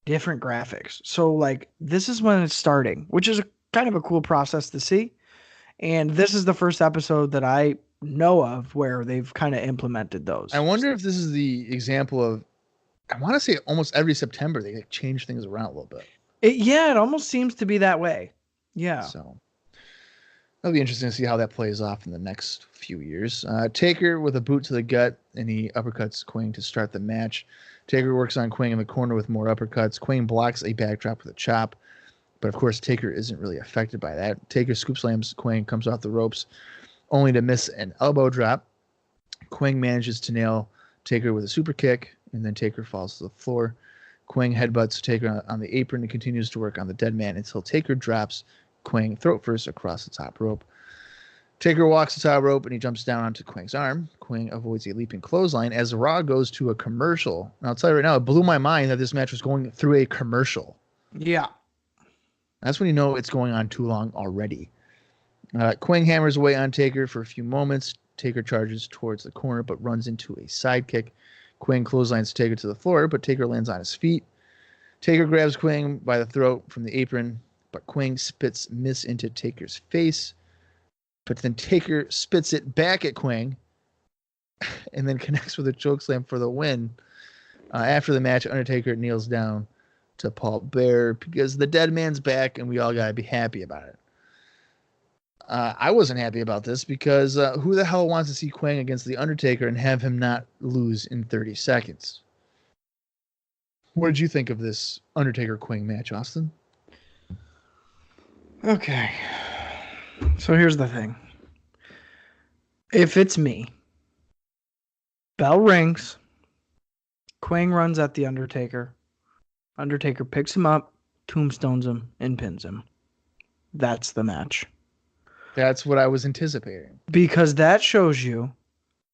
different graphics. So like this is when it's starting, which is kind of a cool process to see. And this is the first episode that I know of where they've kind of implemented those. I wonder if this is the example of, I want to say almost every September they change things around a little bit. It almost seems to be that way. Yeah. So that'll be interesting to see how that plays off in the next few years. Taker with a boot to the gut, and he uppercuts Quang to start the match. Taker works on Quang in the corner with more uppercuts. Quang blocks a backdrop with a chop, but of course Taker isn't really affected by that. Taker scoop slams Quang, comes off the ropes, only to miss an elbow drop. Quang manages to nail Taker with a super kick, and then Taker falls to the floor. Quang headbutts Taker on the apron and continues to work on the dead man until Taker drops Quang throat first across the top rope. Taker walks the top rope and he jumps down onto Quang's arm. Quang avoids a leaping clothesline as Raw goes to a commercial. And I'll tell you right now, it blew my mind that this match was going through a commercial. Yeah. That's when you know it's going on too long already. Quang hammers away on Taker for a few moments. Taker charges towards the corner but runs into a sidekick. Quang clotheslines Taker to the floor, but Taker lands on his feet. Taker grabs Quang by the throat from the apron, but Quang spits miss into Taker's face. But then Taker spits it back at Quang and then connects with a chokeslam for the win. After the match, Undertaker kneels down to Paul Bearer because the dead man's back and we all got to be happy about it. I wasn't happy about this because who the hell wants to see Quang against The Undertaker and have him not lose in 30 seconds? What did you think of this Undertaker-Quang match, Austin? Okay. So here's the thing. If it's me, bell rings, Quang runs at The Undertaker. Undertaker picks him up, tombstones him, and pins him. That's the match. That's what I was anticipating. Because that shows you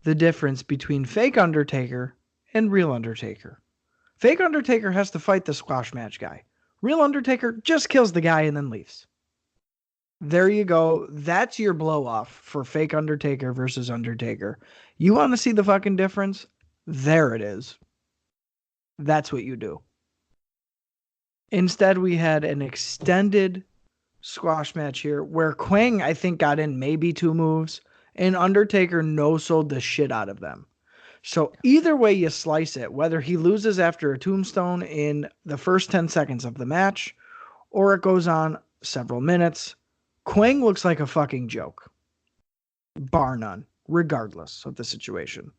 the difference between fake Undertaker and real Undertaker. Fake Undertaker has to fight the squash match guy. Real Undertaker just kills the guy and then leaves. There you go. That's your blow off for fake Undertaker versus Undertaker. You want to see the fucking difference? There it is. That's what you do. Instead, we had an extended squash match here where Quang, I think, got in maybe 2 moves and Undertaker no-sold the shit out of them. So either way you slice it, whether he loses after a tombstone in the first 10 seconds of the match or it goes on several minutes, Quang looks like a fucking joke. Bar none, regardless of the situation.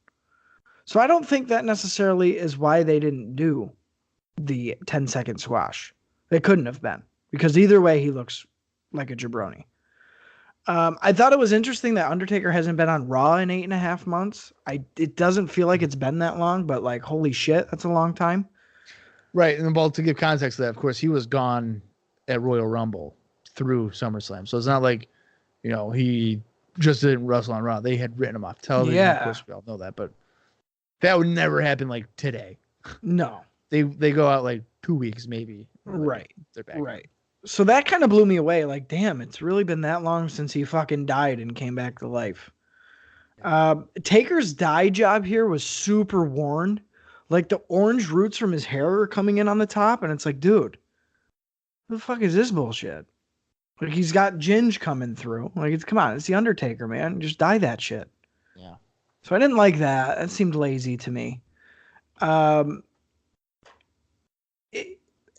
So I don't think that necessarily is why they didn't do the 10-second squash. They couldn't have been, because either way he looks like a jabroni. I thought it was interesting that Undertaker hasn't been on Raw in 8.5 months. It doesn't feel like it's been that long, but like, holy shit, that's a long time. Right, and well, to give context to that, of course, he was gone at Royal Rumble through SummerSlam, so it's not like, he just didn't wrestle on Raw. They had written him off television. Yeah. Of course, we all know that, but that would never happen like today. No. They go out like 2 weeks maybe. Right. They're back. Right. So that kind of blew me away. Like, damn, it's really been that long since he fucking died and came back to life. Taker's dye job here was super worn. Like, the orange roots from his hair are coming in on the top, and it's like, dude, what the fuck is this bullshit? Like, he's got ginge coming through. Like, come on, it's the Undertaker, man. Just dye that shit. Yeah. So I didn't like that. That seemed lazy to me.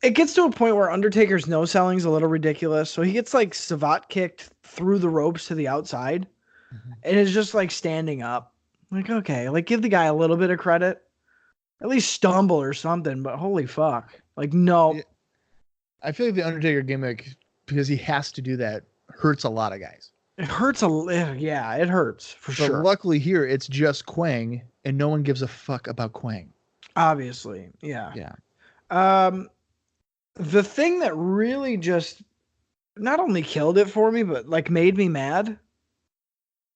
It gets to a point where Undertaker's no-selling is a little ridiculous. So he gets like Savat kicked through the ropes to the outside. Mm-hmm. And it's just like standing up. Like, okay, like give the guy a little bit of credit. At least stumble or something, but holy fuck. Like, no. I feel like the Undertaker gimmick, because he has to do that, hurts a lot of guys. It hurts yeah, it hurts for sure. But luckily here, it's just Quang, and no one gives a fuck about Quang. Obviously, yeah. Yeah. The thing that really just not only killed it for me, but like made me mad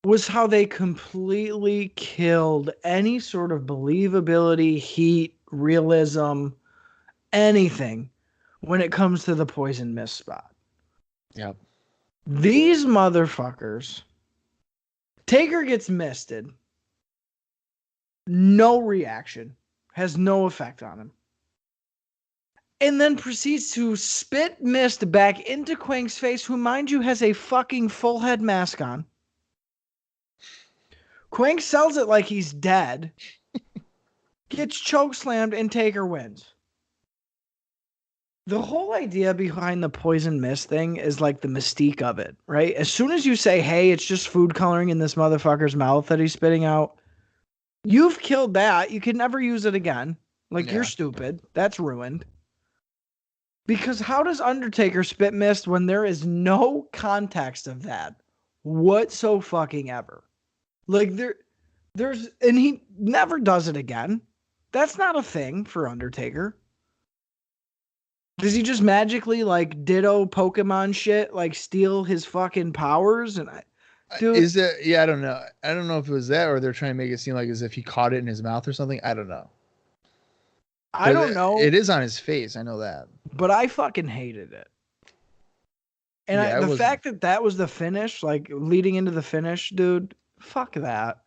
was how they completely killed any sort of believability, heat, realism, anything when it comes to the poison mist spot. Yep. These motherfuckers. Taker gets misted. No reaction. Has no effect on him. And then proceeds to spit mist back into Quang's face, who, mind you, has a fucking full head mask on. Quang sells it like he's dead. Gets chokeslammed, and Taker wins. The whole idea behind the poison mist thing is like the mystique of it, right? As soon as you say, hey, it's just food coloring in this motherfucker's mouth that he's spitting out, you've killed that. You can never use it again. Like, you're stupid. That's ruined. Because how does Undertaker spit mist when there is no context of that whatsoever? Like, there's, and he never does it again. That's not a thing for Undertaker. Does he just magically, like, ditto Pokemon shit, like, steal his fucking powers? And dude, is it? Yeah, I don't know. I don't know if it was that or they're trying to make it seem like as if he caught it in his mouth or something. I don't know. I don't know. It is on his face. I know that. But I fucking hated it. And the fact that was the finish, like, leading into the finish, dude, fuck that.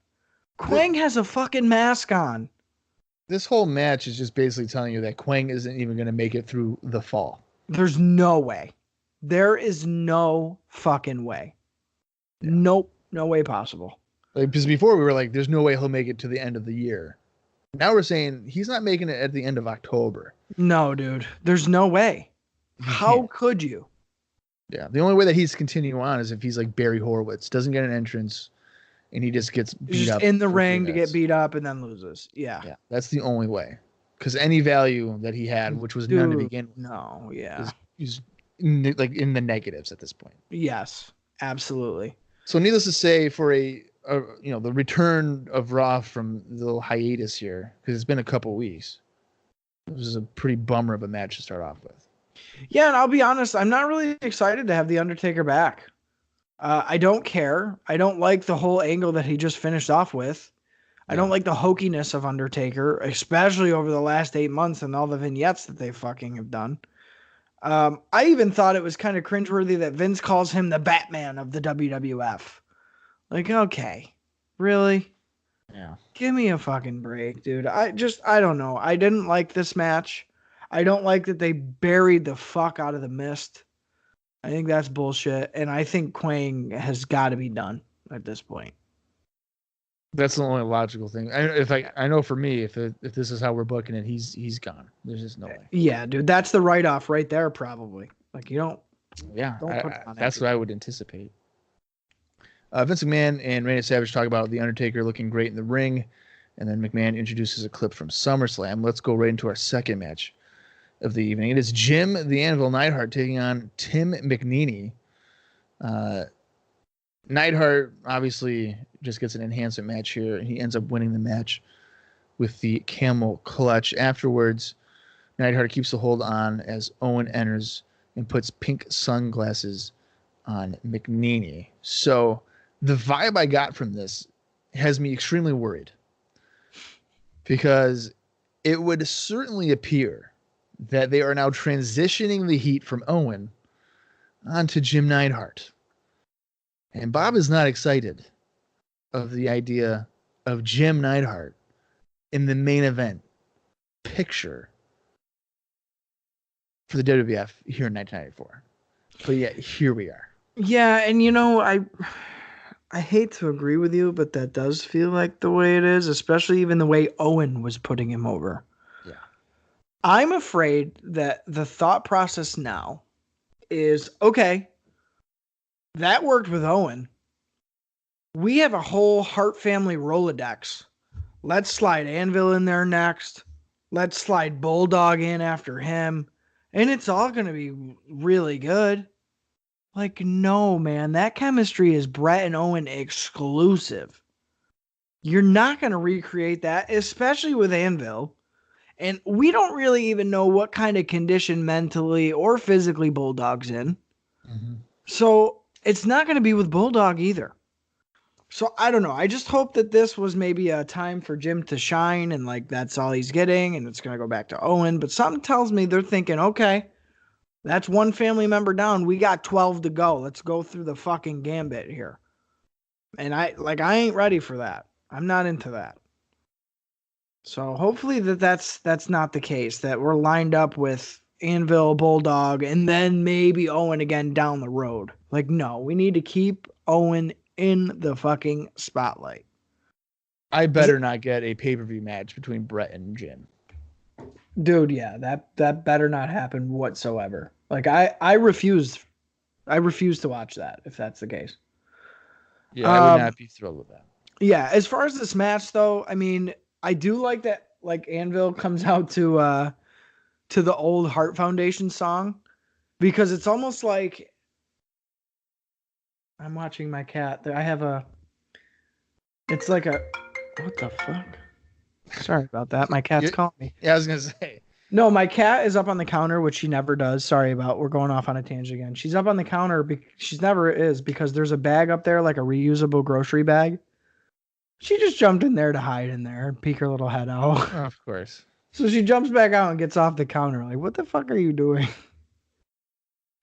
Quang has a fucking mask on. This whole match is just basically telling you that Quang isn't even going to make it through the fall. There's no way. There is no fucking way. Yeah. Nope. No way possible. Like, because before we were like, there's no way he'll make it to the end of the year. Now we're saying he's not making it at the end of October. No, dude. There's no way. How could you? Yeah, the only way that he's continuing on is if he's like Barry Horowitz, doesn't get an entrance, and he just gets beat Just up in the for 3 ring to get minutes. beat up and then loses. Yeah. Yeah, that's the only way. Because any value that he had, which was none to Dude, begin with, no, yeah. is like in the negatives at this point. Yes, absolutely. So, needless to say, for the return of Raw from the little hiatus here, because it's been a couple weeks, it was a pretty bummer of a match to start off with. Yeah, and I'll be honest, I'm not really excited to have the Undertaker back. I don't care. I don't like the whole angle that he just finished off with. I don't like the hokiness of Undertaker, especially over the last 8 months and all the vignettes that they fucking have done. I even thought it was kind of cringeworthy that Vince calls him the Batman of the WWF. Like, okay, really? Yeah. Give me a fucking break, dude. I don't know. I didn't like this match. I don't like that they buried the fuck out of the Mist. I think that's bullshit. And I think Quang has got to be done at this point. That's the only logical thing. I know for me, if this is how we're booking it, he's gone. There's just no way. Yeah, dude, that's the write-off right there, probably. Like, you don't. Yeah, Don't put it on that's what I would anticipate. Vince McMahon and Randy Savage talk about The Undertaker looking great in the ring, and then McMahon introduces a clip from SummerSlam. Let's go right into our second match of the evening. It is Jim the Anvil Neidhart taking on Tim McNeely. Neidhart obviously just gets an enhancement match here, and he ends up winning the match with the camel clutch. Afterwards, Neidhart keeps the hold on as Owen enters and puts pink sunglasses on McNeely. So the vibe I got from this has me extremely worried, because it would certainly appear that they are now transitioning the heat from Owen onto Jim Neidhart. And Bob is not excited of the idea of Jim Neidhart in the main event picture for the WWF here in 1994. But yeah, here we are. Yeah, and I hate to agree with you, but that does feel like the way it is, especially even the way Owen was putting him over. Yeah. I'm afraid that the thought process now is, okay, that worked with Owen. We have a whole Hart family Rolodex. Let's slide Anvil in there next. Let's slide Bulldog in after him. And it's all going to be really good. Like, no, man. That chemistry is Brett and Owen exclusive. You're not going to recreate that, especially with Anvil. And we don't really even know what kind of condition mentally or physically Bulldog's in. Mm-hmm. So it's not going to be with Bulldog either. So I don't know. I just hope that this was maybe a time for Jim to shine and like that's all he's getting and it's going to go back to Owen. But something tells me they're thinking, okay, that's one family member down. We got 12 to go. Let's go through the fucking gambit here. And I ain't ready for that. I'm not into that. So hopefully that's not the case, that we're lined up with Anvil, Bulldog, and then maybe Owen again down the road. Like, no, we need to keep Owen in the fucking spotlight. I better not get a pay-per-view match between Brett and Jim. Dude, yeah, that better not happen whatsoever. Like, I refuse to watch that if that's the case. Yeah, I would not be thrilled with that. Yeah, as far as this match though, I mean, I do like that like Anvil comes out to the old Heart Foundation song, because it's almost like I'm watching my cat. It's like a, what the fuck? Sorry about that. My cat's calling me. Yeah, I was going to say. No, my cat is up on the counter, which she never does. Sorry about, we're going off on a tangent again. She's up on the counter. She's never is, because there's a bag up there, like a reusable grocery bag. She just jumped in there to hide in there and peek her little head out. Oh, of course. So she jumps back out and gets off the counter. Like, what the fuck are you doing?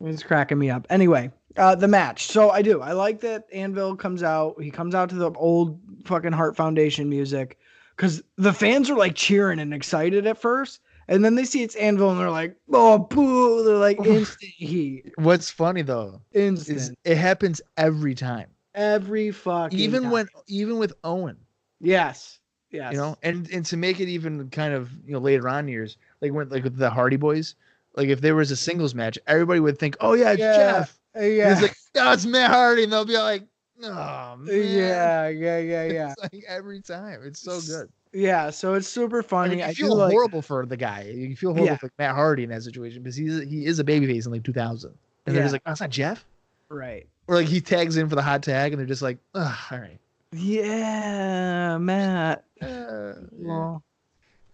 It's cracking me up. Anyway, the match. So I like that Anvil comes out. He comes out to the old fucking Heart Foundation music, because the fans are like cheering and excited at first. And then they see it's Anvil and they're like, oh, boo. They're like instant heat. What's funny though, is it happens every time. Every fucking time. Even with Owen. Yes. Yes. You know, and to make it even kind of, later on years, like with the Hardy Boys, like if there was a singles match, everybody would think, oh yeah, it's Jeff. Yeah. And it's like, no, it's Matt Hardy, and they'll be like, oh man. Yeah. It's like every time. It's so good. Yeah, so it's super I funny. mean, you I feel do like, horrible for the guy. You feel horrible Yeah. for Matt Hardy in that situation because he is a babyface in like 2000. And they're Yeah. just like, oh, it's not Jeff? right. Or like he tags in for the hot tag and they're just like, oh, all right. Yeah, Matt. Yeah. Well,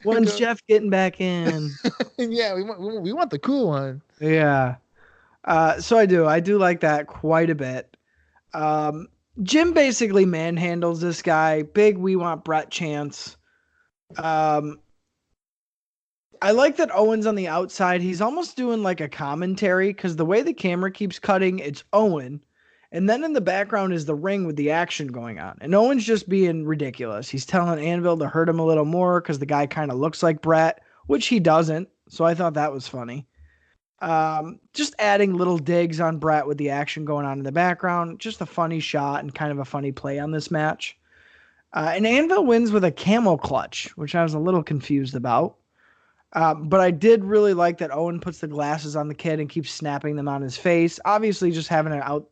when's Go. Jeff getting back in? Yeah, we want the cool one. Yeah. So I do like that quite a bit. Jim basically manhandles this guy. Big we want Brett chance. I like that Owen's on the outside. He's almost doing like a commentary because the way the camera keeps cutting, it's Owen. And then in the background is the ring with the action going on. And Owen's just being ridiculous. He's telling Anvil to hurt him a little more because the guy kind of looks like Brett, which he doesn't. So I thought that was funny. Just adding little digs on Brett with the action going on in the background. Just a funny shot and kind of a funny play on this match. And Anvil wins with a camel clutch, which I was a little confused about. But I did really like that Owen puts the glasses on the kid and keeps snapping them on his face. Obviously, just having it out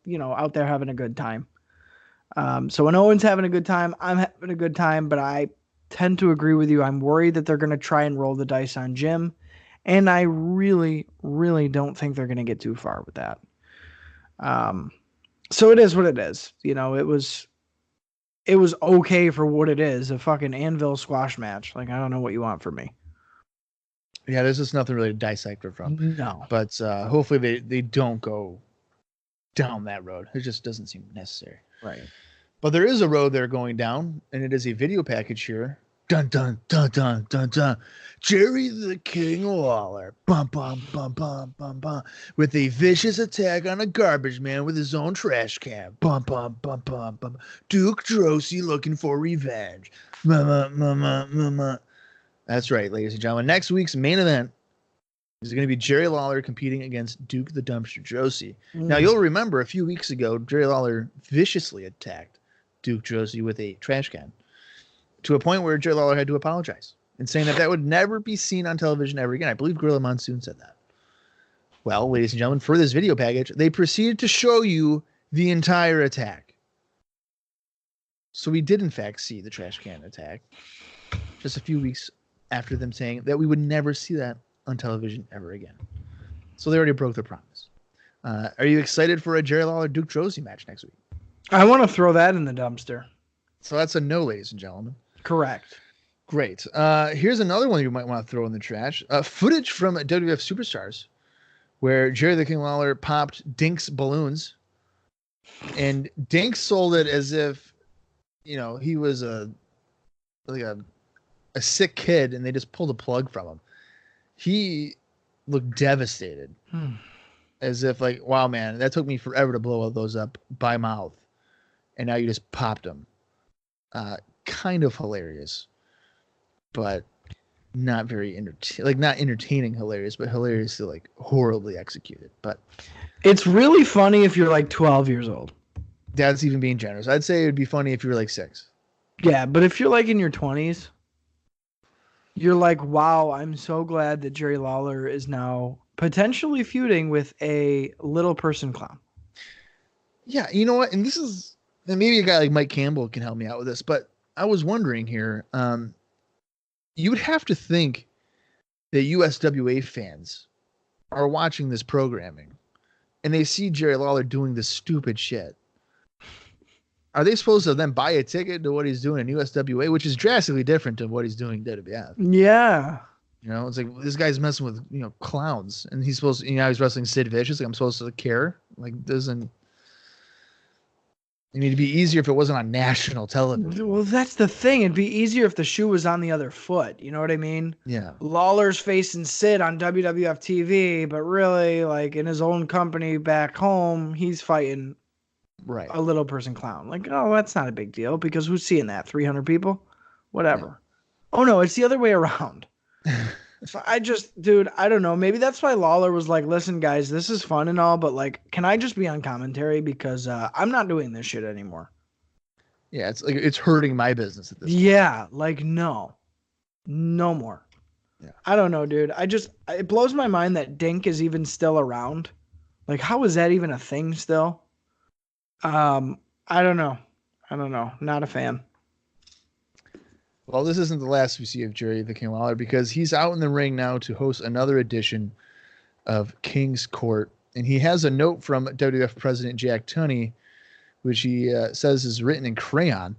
there having a good time. So when Owen's having a good time, I'm having a good time. But I tend to agree with you. I'm worried that they're going to try and roll the dice on Jim, and I really, really don't think they're going to get too far with that. So it is what it is. It was okay for what it is, a fucking Anvil squash match. Like, I don't know what you want from me. Yeah, there's just nothing really to dissect her from. No. But hopefully they don't go down that road. It just doesn't seem necessary. Right. But there is a road they're going down, and it is a video package here. Dun dun dun dun dun dun. Jerry the King Lawler, bum bum bum bum bum bum, with a vicious attack on a garbage man with his own trash can. Bum bum bum bum bum. Duke Drosy looking for revenge. Mama mama mama. That's right, ladies and gentlemen. Next week's main event is going to be Jerry Lawler competing against Duke the Dumpster Droese. Now, you'll remember a few weeks ago, Jerry Lawler viciously attacked Duke Droese with a trash can to a point where Jerry Lawler had to apologize and saying that would never be seen on television ever again. I believe Gorilla Monsoon said that. Well, ladies and gentlemen, for this video package, they proceeded to show you the entire attack. So we did, in fact, see the trash can attack just a few weeks after them saying that we would never see that on television ever again. So they already broke their promise. Are you excited for a Jerry Lawler Duke Droese match next week? I want to throw that in the dumpster. So that's a no, ladies and gentlemen. Correct. Great. Here's another one you might want to throw in the trash. Footage from WWF Superstars where Jerry the King Lawler popped Dink's balloons, and Dink sold it as if, he was a sick kid and they just pulled a plug from him. He looked devastated. As if like, wow, man, that took me forever to blow those up by mouth. And now you just popped them. Kind of hilarious, but not very not entertaining hilarious, but hilariously like horribly executed. But it's really funny if you're like 12 years old. That's even being generous. I'd say it would be funny if you were like 6. Yeah, but if you're like in your 20s, you're like, wow, I'm so glad that Jerry Lawler is now potentially feuding with a little person clown. Yeah, you know what? And maybe a guy like Mike Campbell can help me out with this, but I was wondering here, you would have to think that USWA fans are watching this programming and they see Jerry Lawler doing this stupid shit. Are they supposed to then buy a ticket to what he's doing in USWA, which is drastically different than what he's doing in WWF? Yeah. It's like this guy's messing with, clowns, and he's supposed to, he's wrestling Sid Vicious. Like, I'm supposed to care. Like, it need to be easier if it wasn't on national television. Well, that's the thing. It'd be easier if the shoe was on the other foot. You know what I mean? Yeah. Lawler's facing Sid on WWF TV, but really, like, in his own company back home, he's fighting a little person clown. Like, oh, that's not a big deal because who's seeing that? 300 people? Whatever. Yeah. Oh, no, it's the other way around. So I don't know. Maybe that's why Lawler was like, listen, guys, this is fun and all, but like, can I just be on commentary? Because I'm not doing this shit anymore. Yeah, it's like it's hurting my business at this point. Yeah, like, no more. Yeah. I don't know, dude. It blows my mind that Dink is even still around. Like, how is that even a thing still? I don't know. Not a fan. Well, this isn't the last we see of Jerry the King Lawler because he's out in the ring now to host another edition of King's Court. And he has a note from WWF President Jack Tunney, which he says is written in crayon.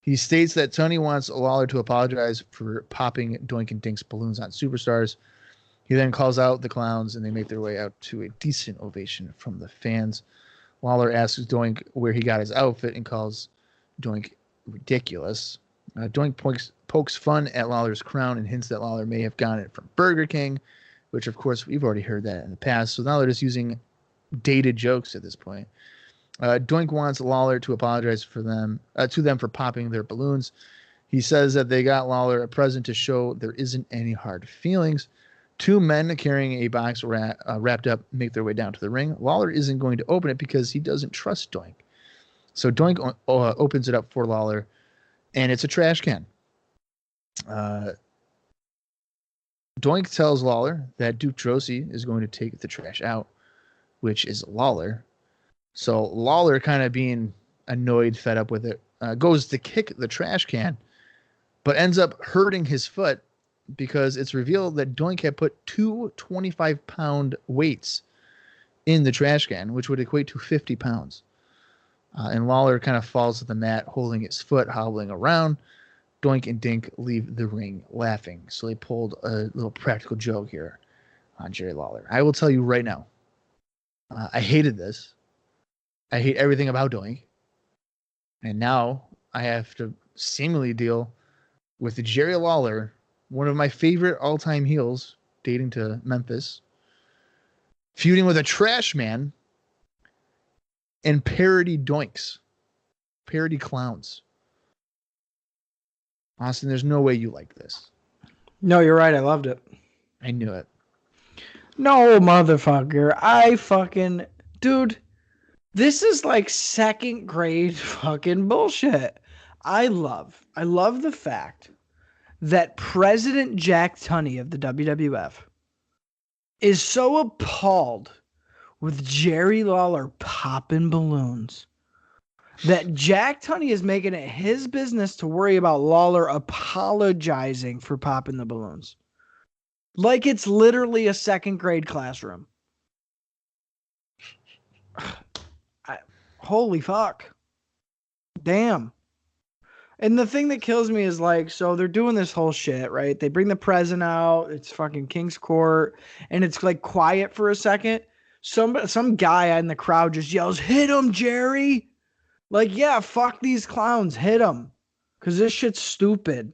He states that Tunney wants Lawler to apologize for popping Doink and Dink's balloons on superstars. He then calls out the clowns, and they make their way out to a decent ovation from the fans. Lawler asks Doink where he got his outfit and calls Doink ridiculous. Doink pokes fun at Lawler's crown and hints that Lawler may have gotten it from Burger King, which, of course, we've already heard that in the past. So now they're just using dated jokes at this point. Doink wants Lawler to apologize to them for popping their balloons. He says that they got Lawler a present to show there isn't any hard feelings. Two men carrying a box wrapped up make their way down to the ring. Lawler isn't going to open it because he doesn't trust Doink. So Doink opens it up for Lawler, and it's a trash can. Doink tells Lawler that Duke Droese is going to take the trash out, which is Lawler. So Lawler, kind of being annoyed, fed up with it, goes to kick the trash can, but ends up hurting his foot because it's revealed that Doink had put two 25-pound weights in the trash can, which would equate to 50 pounds. And Lawler kind of falls to the mat, holding his foot, hobbling around. Doink and Dink leave the ring laughing. So they pulled a little practical joke here on Jerry Lawler. I will tell you right now, I hated this. I hate everything about Doink. And now I have to seemingly deal with Jerry Lawler, one of my favorite all-time heels, dating to Memphis, feuding with a trash man and parody Doinks, parody clowns. Austin, there's no way you like this. No, you're right. I loved it. I knew it. No, motherfucker. Dude, this is like second grade fucking bullshit. I love the fact that President Jack Tunney of the WWF is so appalled with Jerry Lawler popping balloons that Jack Tunney is making it his business to worry about Lawler apologizing for popping the balloons. Like it's literally a second grade classroom. Holy fuck. Damn. And the thing that kills me is like, so they're doing this whole shit, right? They bring the present out. It's fucking King's Court. And it's like quiet for a second. Some guy in the crowd just yells, "Hit him, Jerry." Like, yeah, fuck these clowns. Hit him. Because this shit's stupid.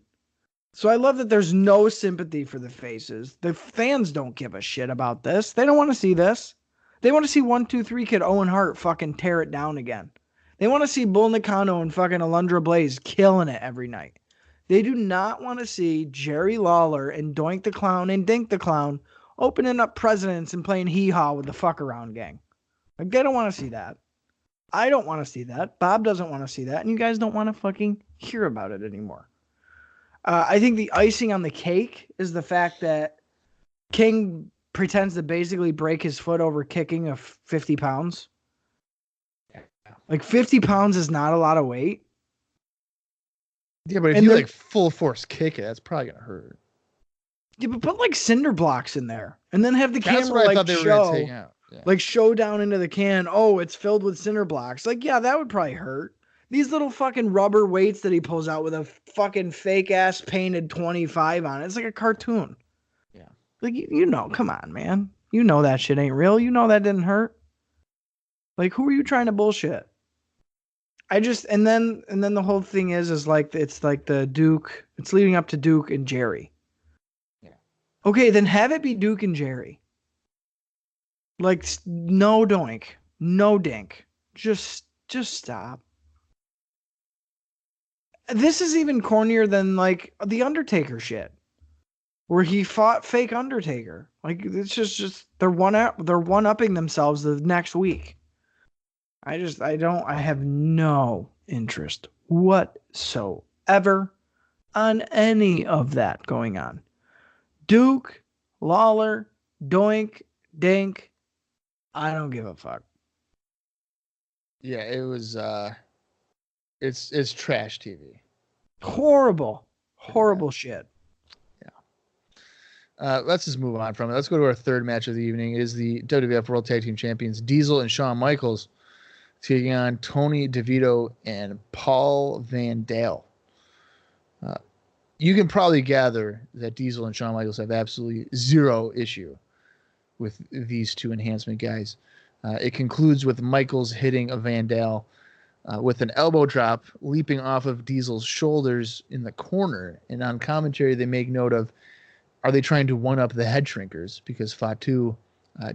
So I love that there's no sympathy for the faces. The fans don't give a shit about this. They don't want to see this. They want to see 1, 2, 3 Kid Owen Hart fucking tear it down again. They want to see Bull Nakano and fucking Alundra Blaze killing it every night. They do not want to see Jerry Lawler and Doink the Clown and Dink the Clown opening up presidents and playing hee-haw with the fuck around gang. Like, they don't want to see that. I don't want to see that. Bob doesn't want to see that. And you guys don't want to fucking hear about it anymore. I think the icing on the cake is the fact that King pretends to basically break his foot over kicking of 50 pounds. Like 50 pounds is not a lot of weight. Yeah, but if you like full force kick it, that's probably going to hurt. Yeah, but put like cinder blocks in there and then have the That's camera what I like thought they were gonna take out. Yeah. Like show down into the can. Oh, it's filled with cinder blocks. Like, yeah, that would probably hurt. These little fucking rubber weights that he pulls out with a fucking fake ass painted 25 on it. It's like a cartoon. Yeah. Like, you know, come on, man. You know that shit ain't real. You know that didn't hurt. Like, who are you trying to bullshit? And then the whole thing is like, it's like the Duke, it's leading up to Duke and Jerry. Yeah. Okay, then have it be Duke and Jerry. Like, no Doink, no Dink. Just stop. This is even cornier than like the Undertaker shit, where he fought fake Undertaker. Like, it's just they're one-upping themselves the next week. I have no interest whatsoever on any of that going on. Duke, Lawler, Doink, Dink, I don't give a fuck. Yeah, it was. It's trash TV. Horrible shit. Let's just move on from it. Let's go to our third match of the evening. It is the WWF World Tag Team Champions Diesel and Shawn Michaels taking on Tony DeVito and Paul Van Dale. You can probably gather that Diesel and Shawn Michaels have absolutely zero issue with these two enhancement guys. It concludes with Michaels hitting a Van Dale with an elbow drop, leaping off of Diesel's shoulders in the corner. And on commentary, they make note of, are they trying to one-up the head shrinkers? Because Fatu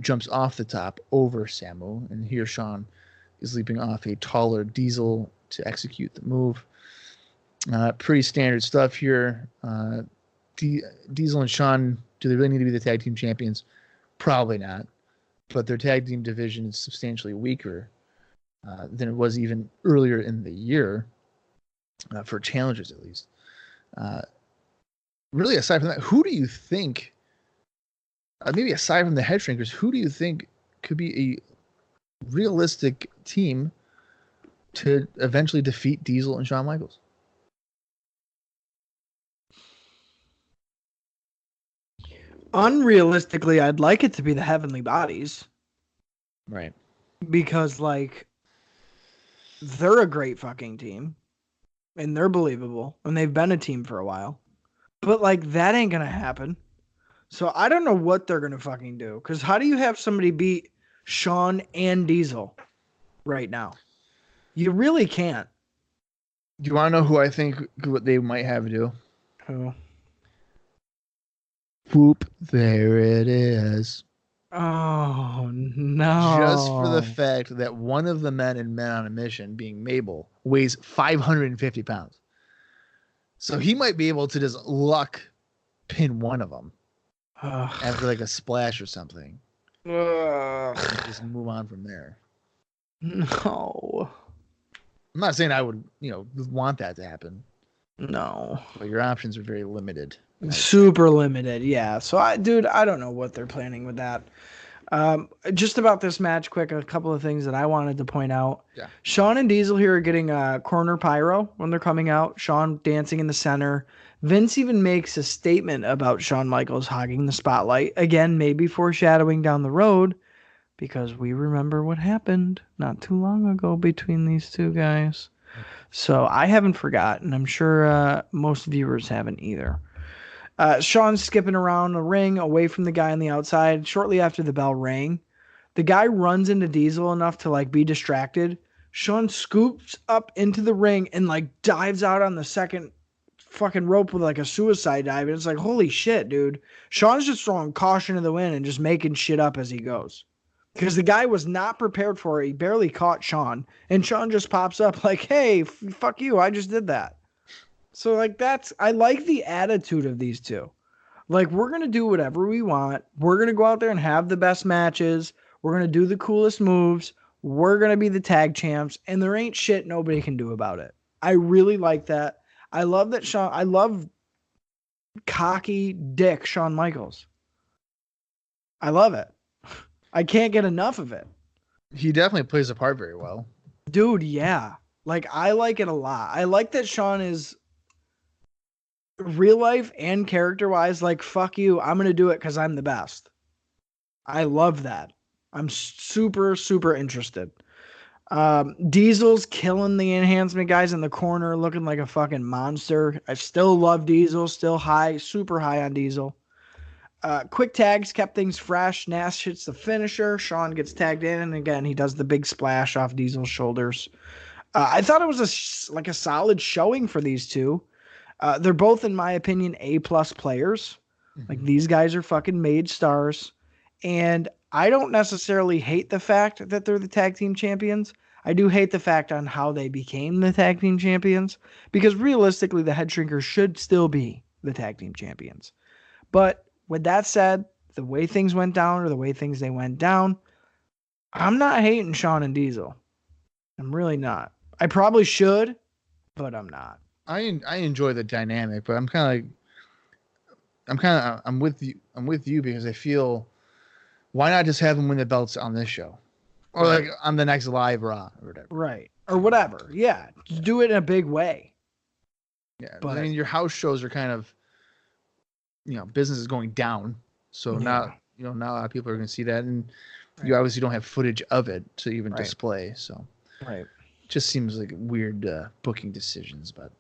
jumps off the top over Samu, and here Shawn is leaping off a taller Diesel to execute the move. Pretty standard stuff here. Diesel and Shawn, do they really need to be the tag team champions? Probably not. But their tag team division is substantially weaker than it was even earlier in the year, for challengers at least. Really, aside from that, who do you think, maybe aside from the head shrinkers, who do you think could be a realistic team to eventually defeat Diesel and Shawn Michaels? Unrealistically, I'd like it to be the Heavenly Bodies. Right. Because, like, they're a great fucking team. And they're believable. And they've been a team for a while. But, like, that ain't gonna happen. So I don't know what they're gonna fucking do. Because how do you have somebody beat Shawn and Diesel right now? You really can't. Do you want to know who I think what they might have to do? Who? Whoop, there it is. Oh, no. Just for the fact that one of the men in Men on a Mission, being Mabel, weighs 550 pounds. So he might be able to just luck pin one of them after like a splash or something. Just move on from there. No. I'm not saying I would, want that to happen. No. But your options are very limited. Super limited, yeah. So, I don't know what they're planning with that. Just about this match, quick, a couple of things that I wanted to point out. Yeah. Shawn and Diesel here are getting a corner pyro when they're coming out. Shawn dancing in the center. Vince even makes a statement about Shawn Michaels hogging the spotlight. Again, maybe foreshadowing down the road, because we remember what happened not too long ago between these two guys. So I haven't forgotten. I'm sure most viewers haven't either. Shawn's skipping around the ring away from the guy on the outside. Shortly after the bell rang, the guy runs into Diesel enough to like be distracted. Shawn scoops up into the ring and like dives out on the second fucking rope with like a suicide dive. And it's like, holy shit, dude. Shawn's just throwing caution to the wind and just making shit up as he goes. Because the guy was not prepared for it. He barely caught Shawn. And Shawn just pops up like, hey, fuck you. I just did that. So, like, I like the attitude of these two. Like, we're going to do whatever we want. We're going to go out there and have the best matches. We're going to do the coolest moves. We're going to be the tag champs. And there ain't shit nobody can do about it. I really like that. I love that I love cocky dick Shawn Michaels. I love it. I can't get enough of it. He definitely plays the part very well. Dude, yeah. Like, I like it a lot. I like that Shawn is real life and character wise, like, fuck you, I'm gonna do it because I'm the best. I love that. I'm super, super interested. Diesel's killing the enhancement guys in the corner, looking like a fucking monster. I still love Diesel, still high, super high on Diesel. Quick tags kept things fresh. Nash hits the finisher. Shawn gets tagged in, and again, he does the big splash off Diesel's shoulders. I thought it was a solid showing for these two. They're both, in my opinion, A-plus players. Mm-hmm. Like, these guys are fucking made stars. And I don't necessarily hate the fact that they're the tag team champions. I do hate the fact on how they became the tag team champions. Because realistically, the Head Shrinkers should still be the tag team champions. But with that said, the way things went down, or the way they went down, I'm not hating Shawn and Diesel. I'm really not. I probably should, but I'm not. I enjoy the dynamic, but I'm with you because I feel Why not just have him win the belts on this show? Or Right. like on the next live Raw or whatever. Right. Or whatever. Yeah. Just do it in a big way. Yeah. But I mean, your house shows are kind of, business is going down. So now a lot of people are going to see that. And you obviously don't have footage of it to even display. So right. Just seems like weird booking decisions, but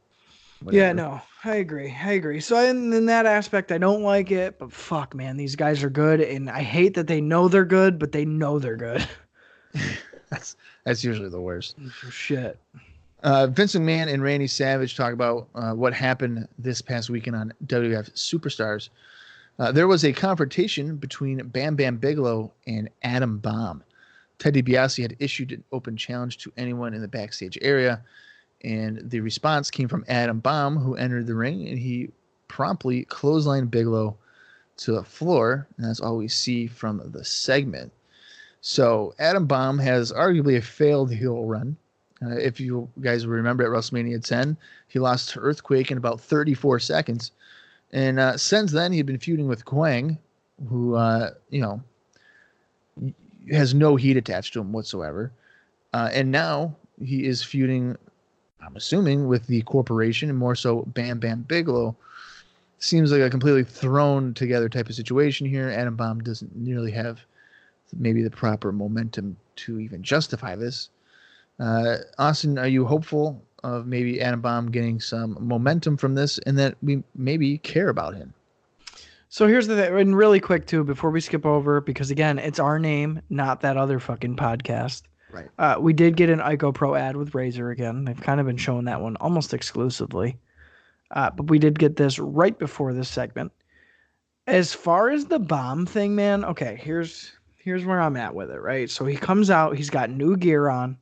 whatever. Yeah, no, I agree. So in that aspect, I don't like it, but fuck, man, these guys are good, and I hate that they know they're good, but they know they're good. That's usually the worst. Shit. Vince McMahon and Randy Savage talk about what happened this past weekend on WWF Superstars. There was a confrontation between Bam Bam Bigelow and Adam Bomb. Ted DiBiase had issued an open challenge to anyone in the backstage area, and the response came from Adam Bomb, who entered the ring, and he promptly clotheslined Bigelow to the floor, and that's all we see from the segment. So Adam Bomb has arguably a failed heel run. If you guys remember at WrestleMania 10, he lost to Earthquake in about 34 seconds. And since then, he'd been feuding with Quang, who, has no heat attached to him whatsoever. And now he is feuding, I'm assuming, with the corporation, and more so Bam Bam Bigelow. Seems like a completely thrown together type of situation here. Adam Bomb doesn't nearly have maybe the proper momentum to even justify this. Austin, are you hopeful of maybe Adam Bomb getting some momentum from this and that we maybe care about him? So here's the thing, and really quick too, before we skip over, because again, it's our name, not that other fucking podcast. Right. We did get an Ico Pro ad with Razor again. They've kind of been showing that one almost exclusively. But we did get this right before this segment. As far as the Bomb thing, man, okay, here's where I'm at with it, right? So he comes out, he's got new gear on.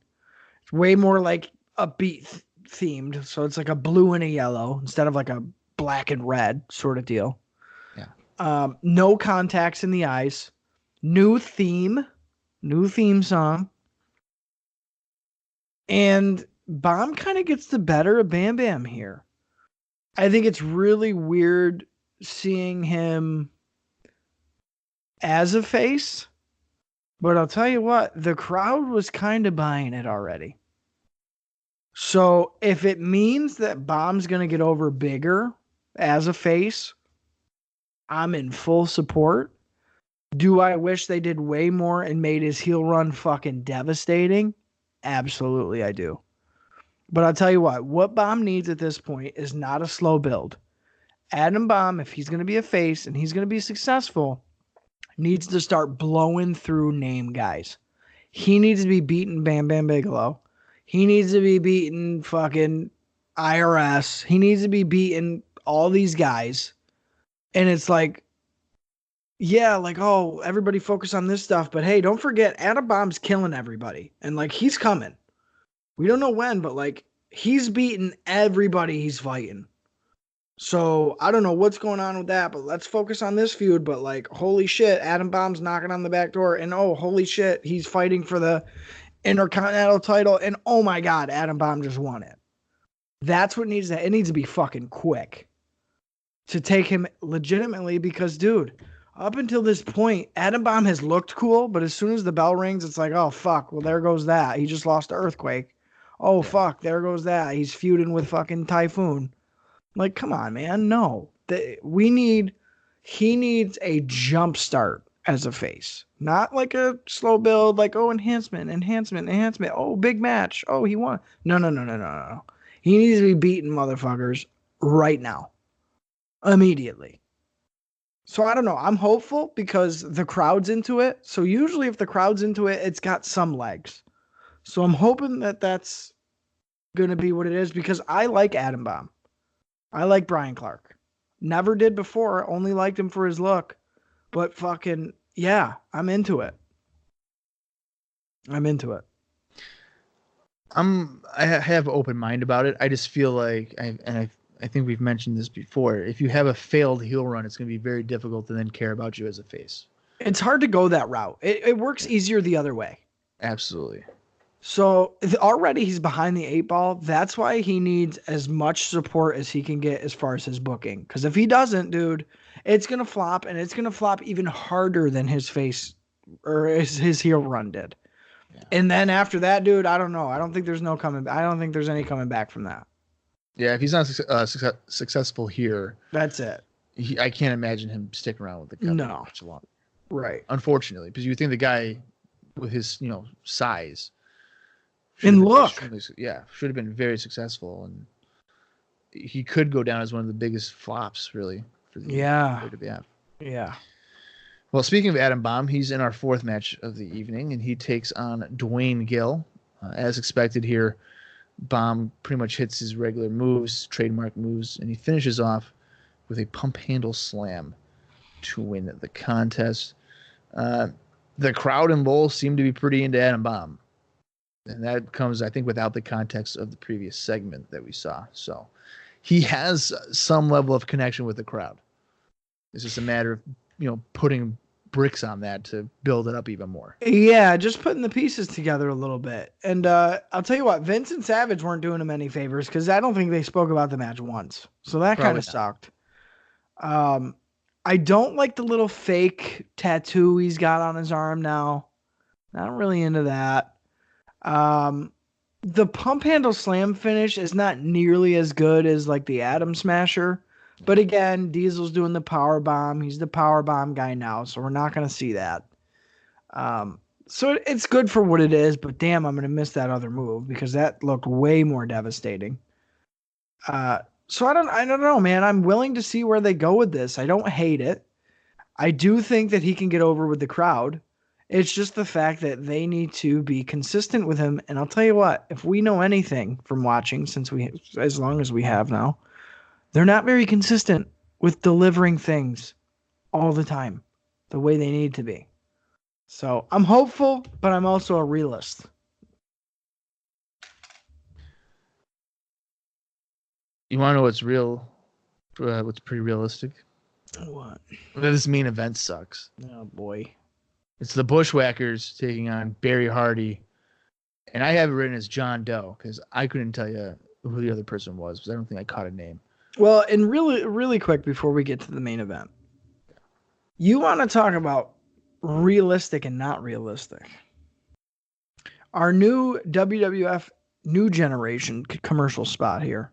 It's way more like upbeat themed. So it's like a blue and a yellow instead of like a black and red sort of deal. No contacts in the eyes. New theme song. And Bomb kind of gets the better of Bam Bam here. I think it's really weird seeing him as a face. But I'll tell you what, the crowd was kind of buying it already. So if it means that Bomb's going to get over bigger as a face, I'm in full support. Do I wish they did way more and made his heel run fucking devastating? Absolutely, I do. But I'll tell you what Bomb needs at this point is not a slow build. Adam Bomb, if he's going to be a face and he's going to be successful, needs to start blowing through name guys. He needs to be beating Bam Bam Bigelow. He needs to be beating fucking IRS. He needs to be beating all these guys. And it's like, yeah, like, oh, everybody focus on this stuff. But hey, don't forget, Adam Bomb's killing everybody. And like, he's coming. We don't know when, but like, he's beating everybody he's fighting. So I don't know what's going on with that, but let's focus on this feud. But like, holy shit, Adam Bomb's knocking on the back door. And oh, holy shit, he's fighting for the Intercontinental title. And oh my God, Adam Bomb just won it. That's what needs to, it needs to be fucking quick to take him legitimately because, dude, up until this point, Adam Bomb has looked cool, but as soon as the bell rings, it's like, oh, fuck, well, there goes that. He just lost to Earthquake. Oh, fuck, there goes that. He's feuding with fucking Typhoon. Like, come on, man. No. He needs a jump start as a face. Not like a slow build, like, oh, enhancement. Oh, big match. Oh, he won. No. He needs to be beating motherfuckers right now. Immediately. So I don't know. I'm hopeful because the crowd's into it. So usually if the crowd's into it, it's got some legs. So I'm hoping that that's going to be what it is because I like Adam Bomb. I like Brian Clark. Never did before. Only liked him for his look. But fucking, yeah, I'm into it. I have an open mind about it. I just feel like, I think we've mentioned this before. If you have a failed heel run, it's going to be very difficult to then care about you as a face. It's hard to go that route. It works easier the other way. Absolutely. So already he's behind the 8-ball. That's why he needs as much support as he can get as far as his booking. Because if he doesn't, dude, it's going to flop, and it's going to flop even harder than his face or his heel run did. Yeah. And then after that, dude, I don't know. I don't think there's any coming back from that. Yeah, if he's not successful here, that's it. I can't imagine him sticking around with the company much longer. Right. Unfortunately, because you think the guy with his size and look, should have been very successful, and he could go down as one of the biggest flops, really. For the WWF. Yeah. Well, speaking of Adam Bomb, he's in our fourth match of the evening, and he takes on Dwayne Gill. As expected here, Bomb pretty much hits his regular moves, trademark moves, and he finishes off with a pump handle slam to win the contest. The crowd in Lowell seemed to be pretty into Adam Bomb. And that comes, I think, without the context of the previous segment that we saw. So he has some level of connection with the crowd. It's just a matter of, putting bricks on that to build it up even more. Yeah, just putting the pieces together a little bit. And I'll tell you what, Vince and Savage weren't doing him any favors because I don't think they spoke about the match once. So that kind of sucked. I don't like the little fake tattoo he's got on his arm now. Not really into that. The pump handle slam finish is not nearly as good as like the Atom Smasher. But again, Diesel's doing the power bomb. He's the power bomb guy now, so we're not going to see that. So it's good for what it is, but damn, I'm going to miss that other move because that looked way more devastating. So I don't know, man. I'm willing to see where they go with this. I don't hate it. I do think that he can get over with the crowd. It's just the fact that they need to be consistent with him. And I'll tell you what, if we know anything from watching, as long as we have now, they're not very consistent with delivering things all the time the way they need to be. So I'm hopeful, but I'm also a realist. You want to know what's real? What's pretty realistic? What? This main event sucks. Oh, boy. It's the Bushwhackers taking on Barry Hardy. And I have it written as John Doe because I couldn't tell you who the other person was because I don't think I caught a name. Well, and really, really quick before we get to the main event, you want to talk about realistic and not realistic. Our new WWF New Generation commercial spot here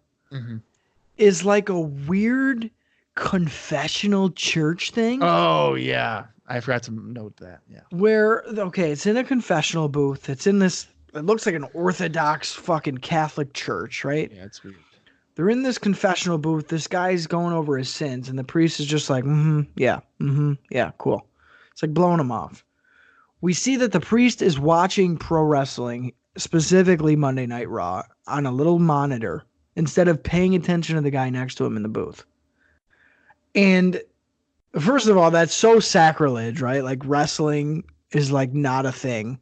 is like a weird confessional church thing. Oh, yeah. I forgot to note that. Yeah. Where, it's in a confessional booth. It's in this, it looks like an Orthodox fucking Catholic church, right? Yeah, it's weird. They're in this confessional booth. This guy's going over his sins, and the priest is just like, yeah, cool. It's like blowing him off. We see that the priest is watching pro wrestling, specifically Monday Night Raw, on a little monitor instead of paying attention to the guy next to him in the booth. And first of all, that's so sacrilege, right? Like wrestling is like not a thing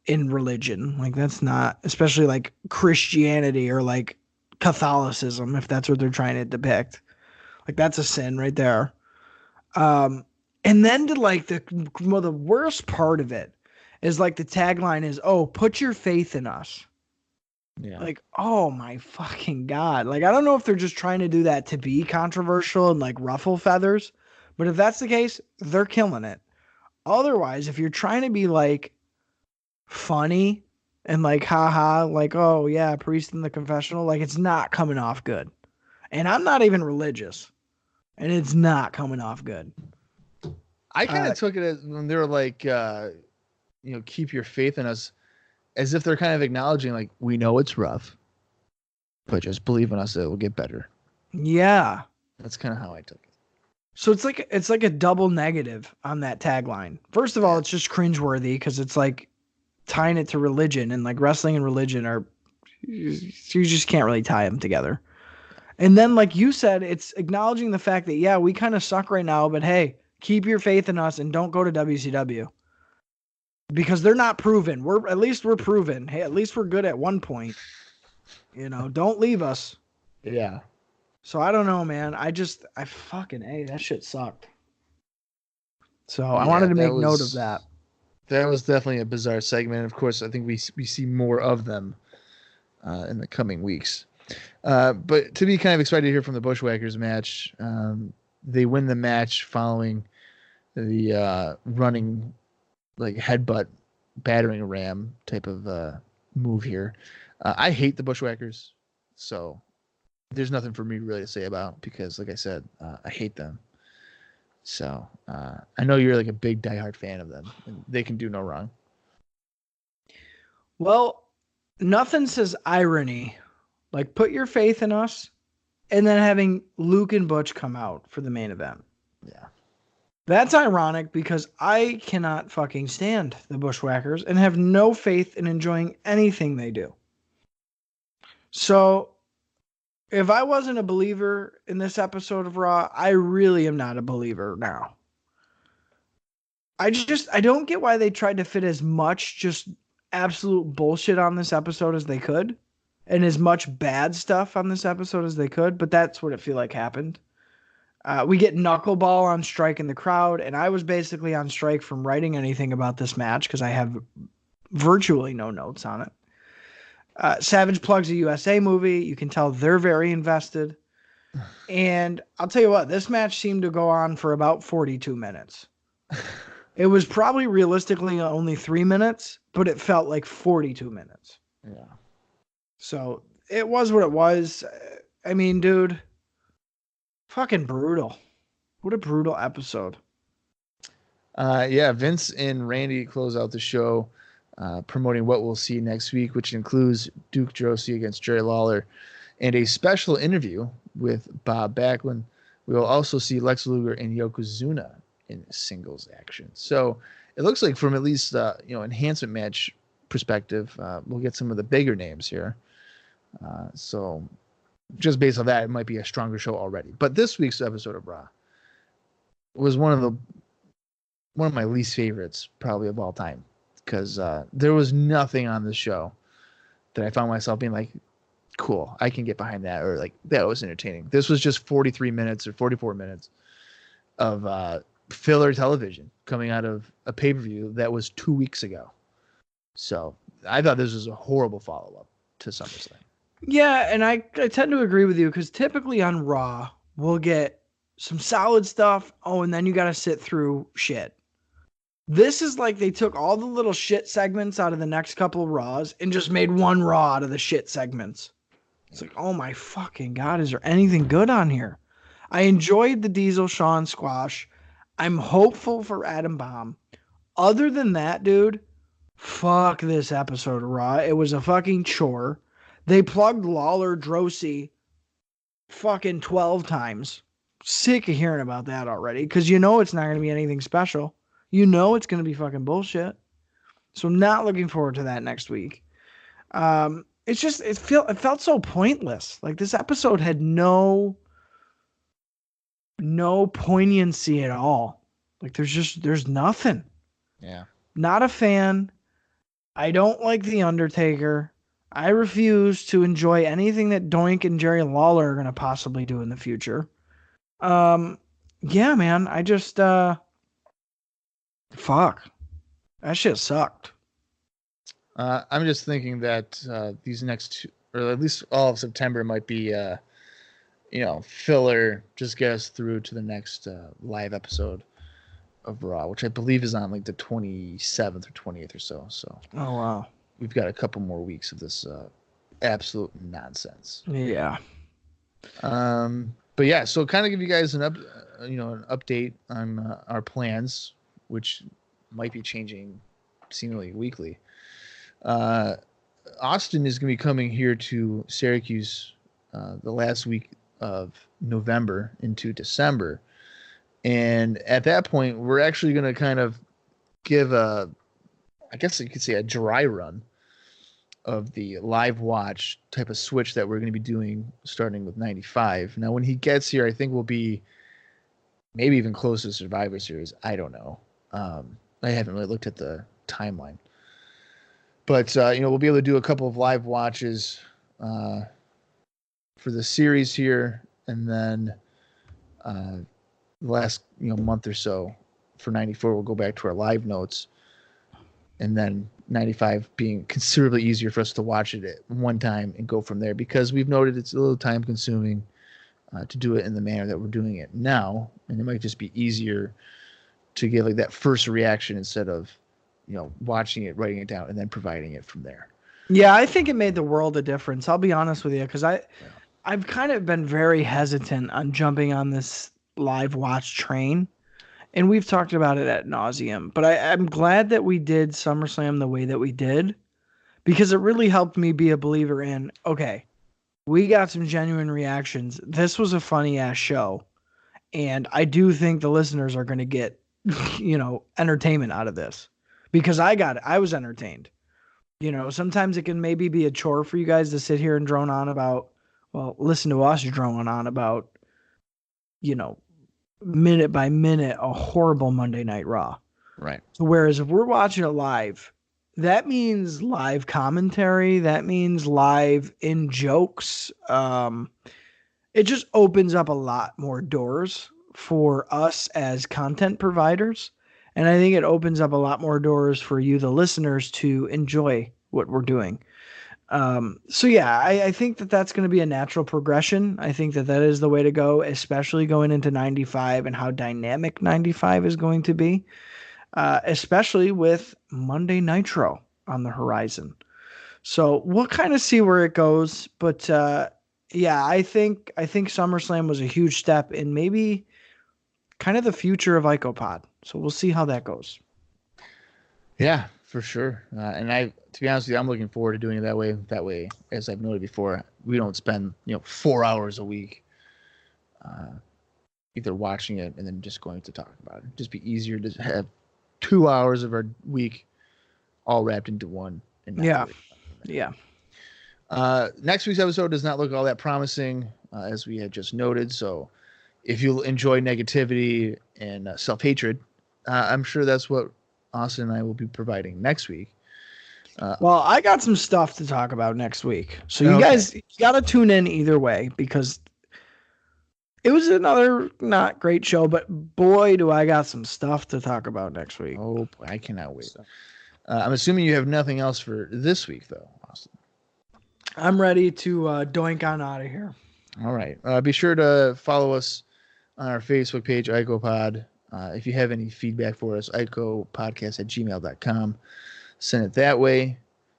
in religion. Like that's not, especially like Christianity or like Catholicism, if that's what they're trying to depict. Like that's a sin right there. And then the worst part of it is like the tagline is, "Oh, put your faith in us." Yeah. Like, oh my fucking God. Like, I don't know if they're just trying to do that to be controversial and like ruffle feathers, but if that's the case, they're killing it. Otherwise, if you're trying to be like funny and like, haha, like, oh yeah, priest in the confessional, like it's not coming off good. And I'm not even religious, and it's not coming off good. I kind of took it as when they were like, keep your faith in us, as if they're kind of acknowledging, like, we know it's rough, but just believe in us, it will get better. Yeah. That's kind of how I took it. So it's like a double negative on that tagline. First of all, it's just cringeworthy because it's like tying it to religion, and like wrestling and religion are, you just can't really tie them together. And then, like you said, it's acknowledging the fact that, yeah, we kind of suck right now, but hey, keep your faith in us and don't go to WCW. Because they're not proven. We're proven. Hey, at least we're good at one point. Don't leave us. Yeah. So I don't know, man. I fucking, that shit sucked. So yeah, I wanted to make note of that. That was definitely a bizarre segment. Of course, I think we see more of them in the coming weeks. But to be kind of excited to hear from the Bushwhackers match, they win the match following the running like headbutt battering ram type of move here. I hate the Bushwhackers, so there's nothing for me really to say about because, like I said, I hate them. So I know you're like a big diehard fan of them, and they can do no wrong. Well, nothing says irony like put your faith in us and then having Luke and Butch come out for the main event. Yeah. That's ironic because I cannot fucking stand the Bushwhackers and have no faith in enjoying anything they do. So if I wasn't a believer in this episode of Raw, I really am not a believer now. I don't get why they tried to fit as much just absolute bullshit on this episode as they could and as much bad stuff on this episode as they could, but that's what it feel like happened. We get Knuckleball on strike in the crowd, and I was basically on strike from writing anything about this match because I have virtually no notes on it. Savage plugs a USA movie. You can tell they're very invested. And I'll tell you what, this match seemed to go on for about 42 minutes. It was probably realistically only 3 minutes, but it felt like 42 minutes. Yeah. So it was what it was. I mean, dude, fucking brutal. What a brutal episode. Yeah, Vince and Randy close out the show, promoting what we'll see next week, which includes Duke Josie against Jerry Lawler and a special interview with Bob Backlund. We will also see Lex Luger and Yokozuna in singles action. So it looks like from at least enhancement match perspective, we'll get some of the bigger names here. So just based on that, it might be a stronger show already. But this week's episode of Raw was one of my least favorites probably of all time because there was nothing on the show that I found myself being like, cool, I can get behind that, or like that was entertaining. This was just 43 minutes or 44 minutes of filler television coming out of a pay-per-view that was 2 weeks ago. So I thought this was a horrible follow-up to SummerSlam. Yeah, and I tend to agree with you because typically on Raw, we'll get some solid stuff. Oh, and then you got to sit through shit. This is like they took all the little shit segments out of the next couple of Raws and just made one Raw out of the shit segments. It's like, oh my fucking God, is there anything good on here? I enjoyed the Diesel Shawn squash. I'm hopeful for Adam Bomb. Other than that, dude, fuck this episode of Raw. It was a fucking chore. They plugged Lawler Drosy fucking 12 times. Sick of hearing about that already because you know it's not going to be anything special. You know it's going to be fucking bullshit. So I'm not looking forward to that next week. It's just it felt so pointless. Like this episode had no poignancy at all. Like there's nothing. Yeah. Not a fan. I don't like the Undertaker. I refuse to enjoy anything that Doink and Jerry Lawler are going to possibly do in the future. Yeah, man, I just fuck. That shit sucked. I'm just thinking that these next, or at least all of September, might be, filler. Just get us through to the next live episode of Raw, which I believe is on like the 27th or 20th or so. So, oh wow, we've got a couple more weeks of this absolute nonsense. Yeah. But yeah, so kind of give you guys an update on our plans, which might be changing seemingly weekly. Austin is going to be coming here to Syracuse the last week of November into December. And at that point, we're actually going to kind of give I guess you could say a dry run of the live watch type of switch that we're going to be doing starting with 95. Now, when he gets here, I think we'll be maybe even close to Survivor Series. I don't know. I haven't really looked at the timeline. But, we'll be able to do a couple of live watches for the series here. And then the last month or so for 94, we'll go back to our live notes. And then 95 being considerably easier for us to watch it at one time and go from there because we've noted it's a little time consuming to do it in the manner that we're doing it now. And it might just be easier to give like that first reaction instead of watching it, writing it down, and then providing it from there. Yeah, I think it made the world a difference. I'll be honest with you, because I've kind of been very hesitant on jumping on this live watch train, and we've talked about it ad nauseum. But I'm glad that we did SummerSlam the way that we did, because it really helped me be a believer in, okay, we got some genuine reactions. This was a funny ass show, and I do think the listeners are going to get, entertainment out of this, because I got it. I was entertained. Sometimes it can maybe be a chore for you guys to sit here and drone on about, listen to us drone on about, minute by minute, a horrible Monday Night Raw. Right. So whereas if we're watching it live, that means live commentary. That means live in jokes. It just opens up a lot more doors for us as content providers. And I think it opens up a lot more doors for you, the listeners, to enjoy what we're doing. I think that that's going to be a natural progression. I think that is the way to go, especially going into 95 and how dynamic 95 is going to be, especially with Monday Nitro on the horizon. So we'll kind of see where it goes. But I think SummerSlam was a huge step in maybe kind of the future of IcoPod. So we'll see how that goes. Yeah, for sure. And to be honest with you, I'm looking forward to doing it that way. That way, as I've noted before, we don't spend 4 hours a week either watching it and then just going to talk about it. It'd just be easier to have 2 hours of our week all wrapped into one. And next week's episode does not look all that promising, as we had just noted. So if you enjoy negativity and self-hatred, I'm sure that's what Austin and I will be providing next week. I got some stuff to talk about next week. So you guys got to tune in either way, because it was another not great show, but boy, do I got some stuff to talk about next week. Oh, boy, I cannot wait. I'm assuming you have nothing else for this week, though, Austin. I'm ready to doink on out of here. All right. Be sure to follow us on our Facebook page, IcoPod. If you have any feedback for us, icopodcast@gmail.com. Send it that way.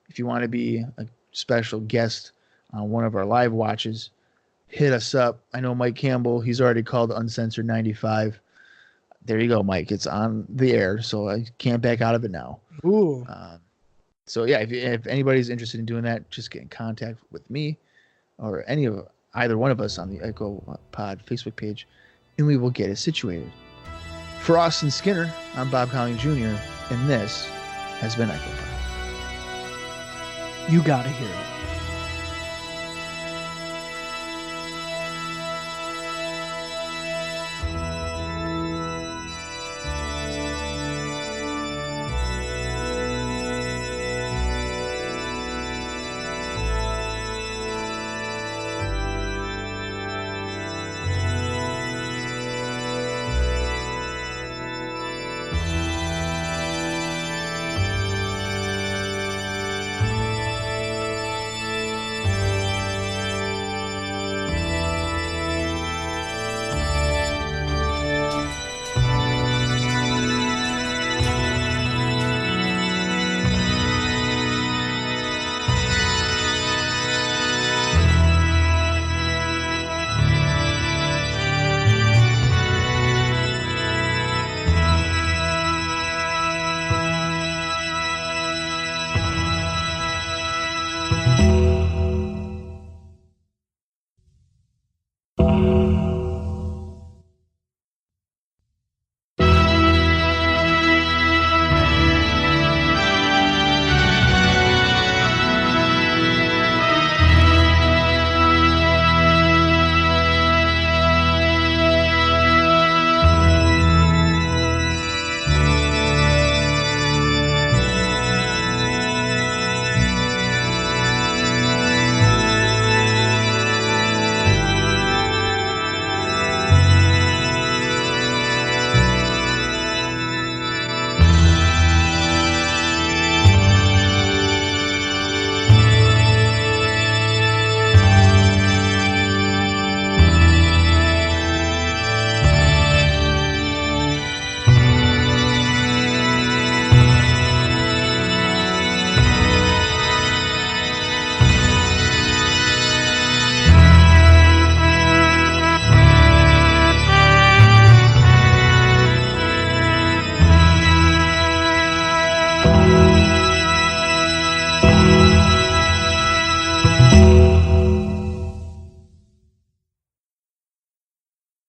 If you want to be a special guest on one of our live watches, hit us up. I know Mike Campbell, he's already called Uncensored 95. There you go, Mike. It's on the air, so I can't back out of it now. Ooh. If anybody's interested in doing that, just get in contact with me or either one of us on the IcoPod Facebook page, and we will get it situated. For Austin Skinner, I'm Bob Conley Jr., and this has been IcoPod. You gotta hear it.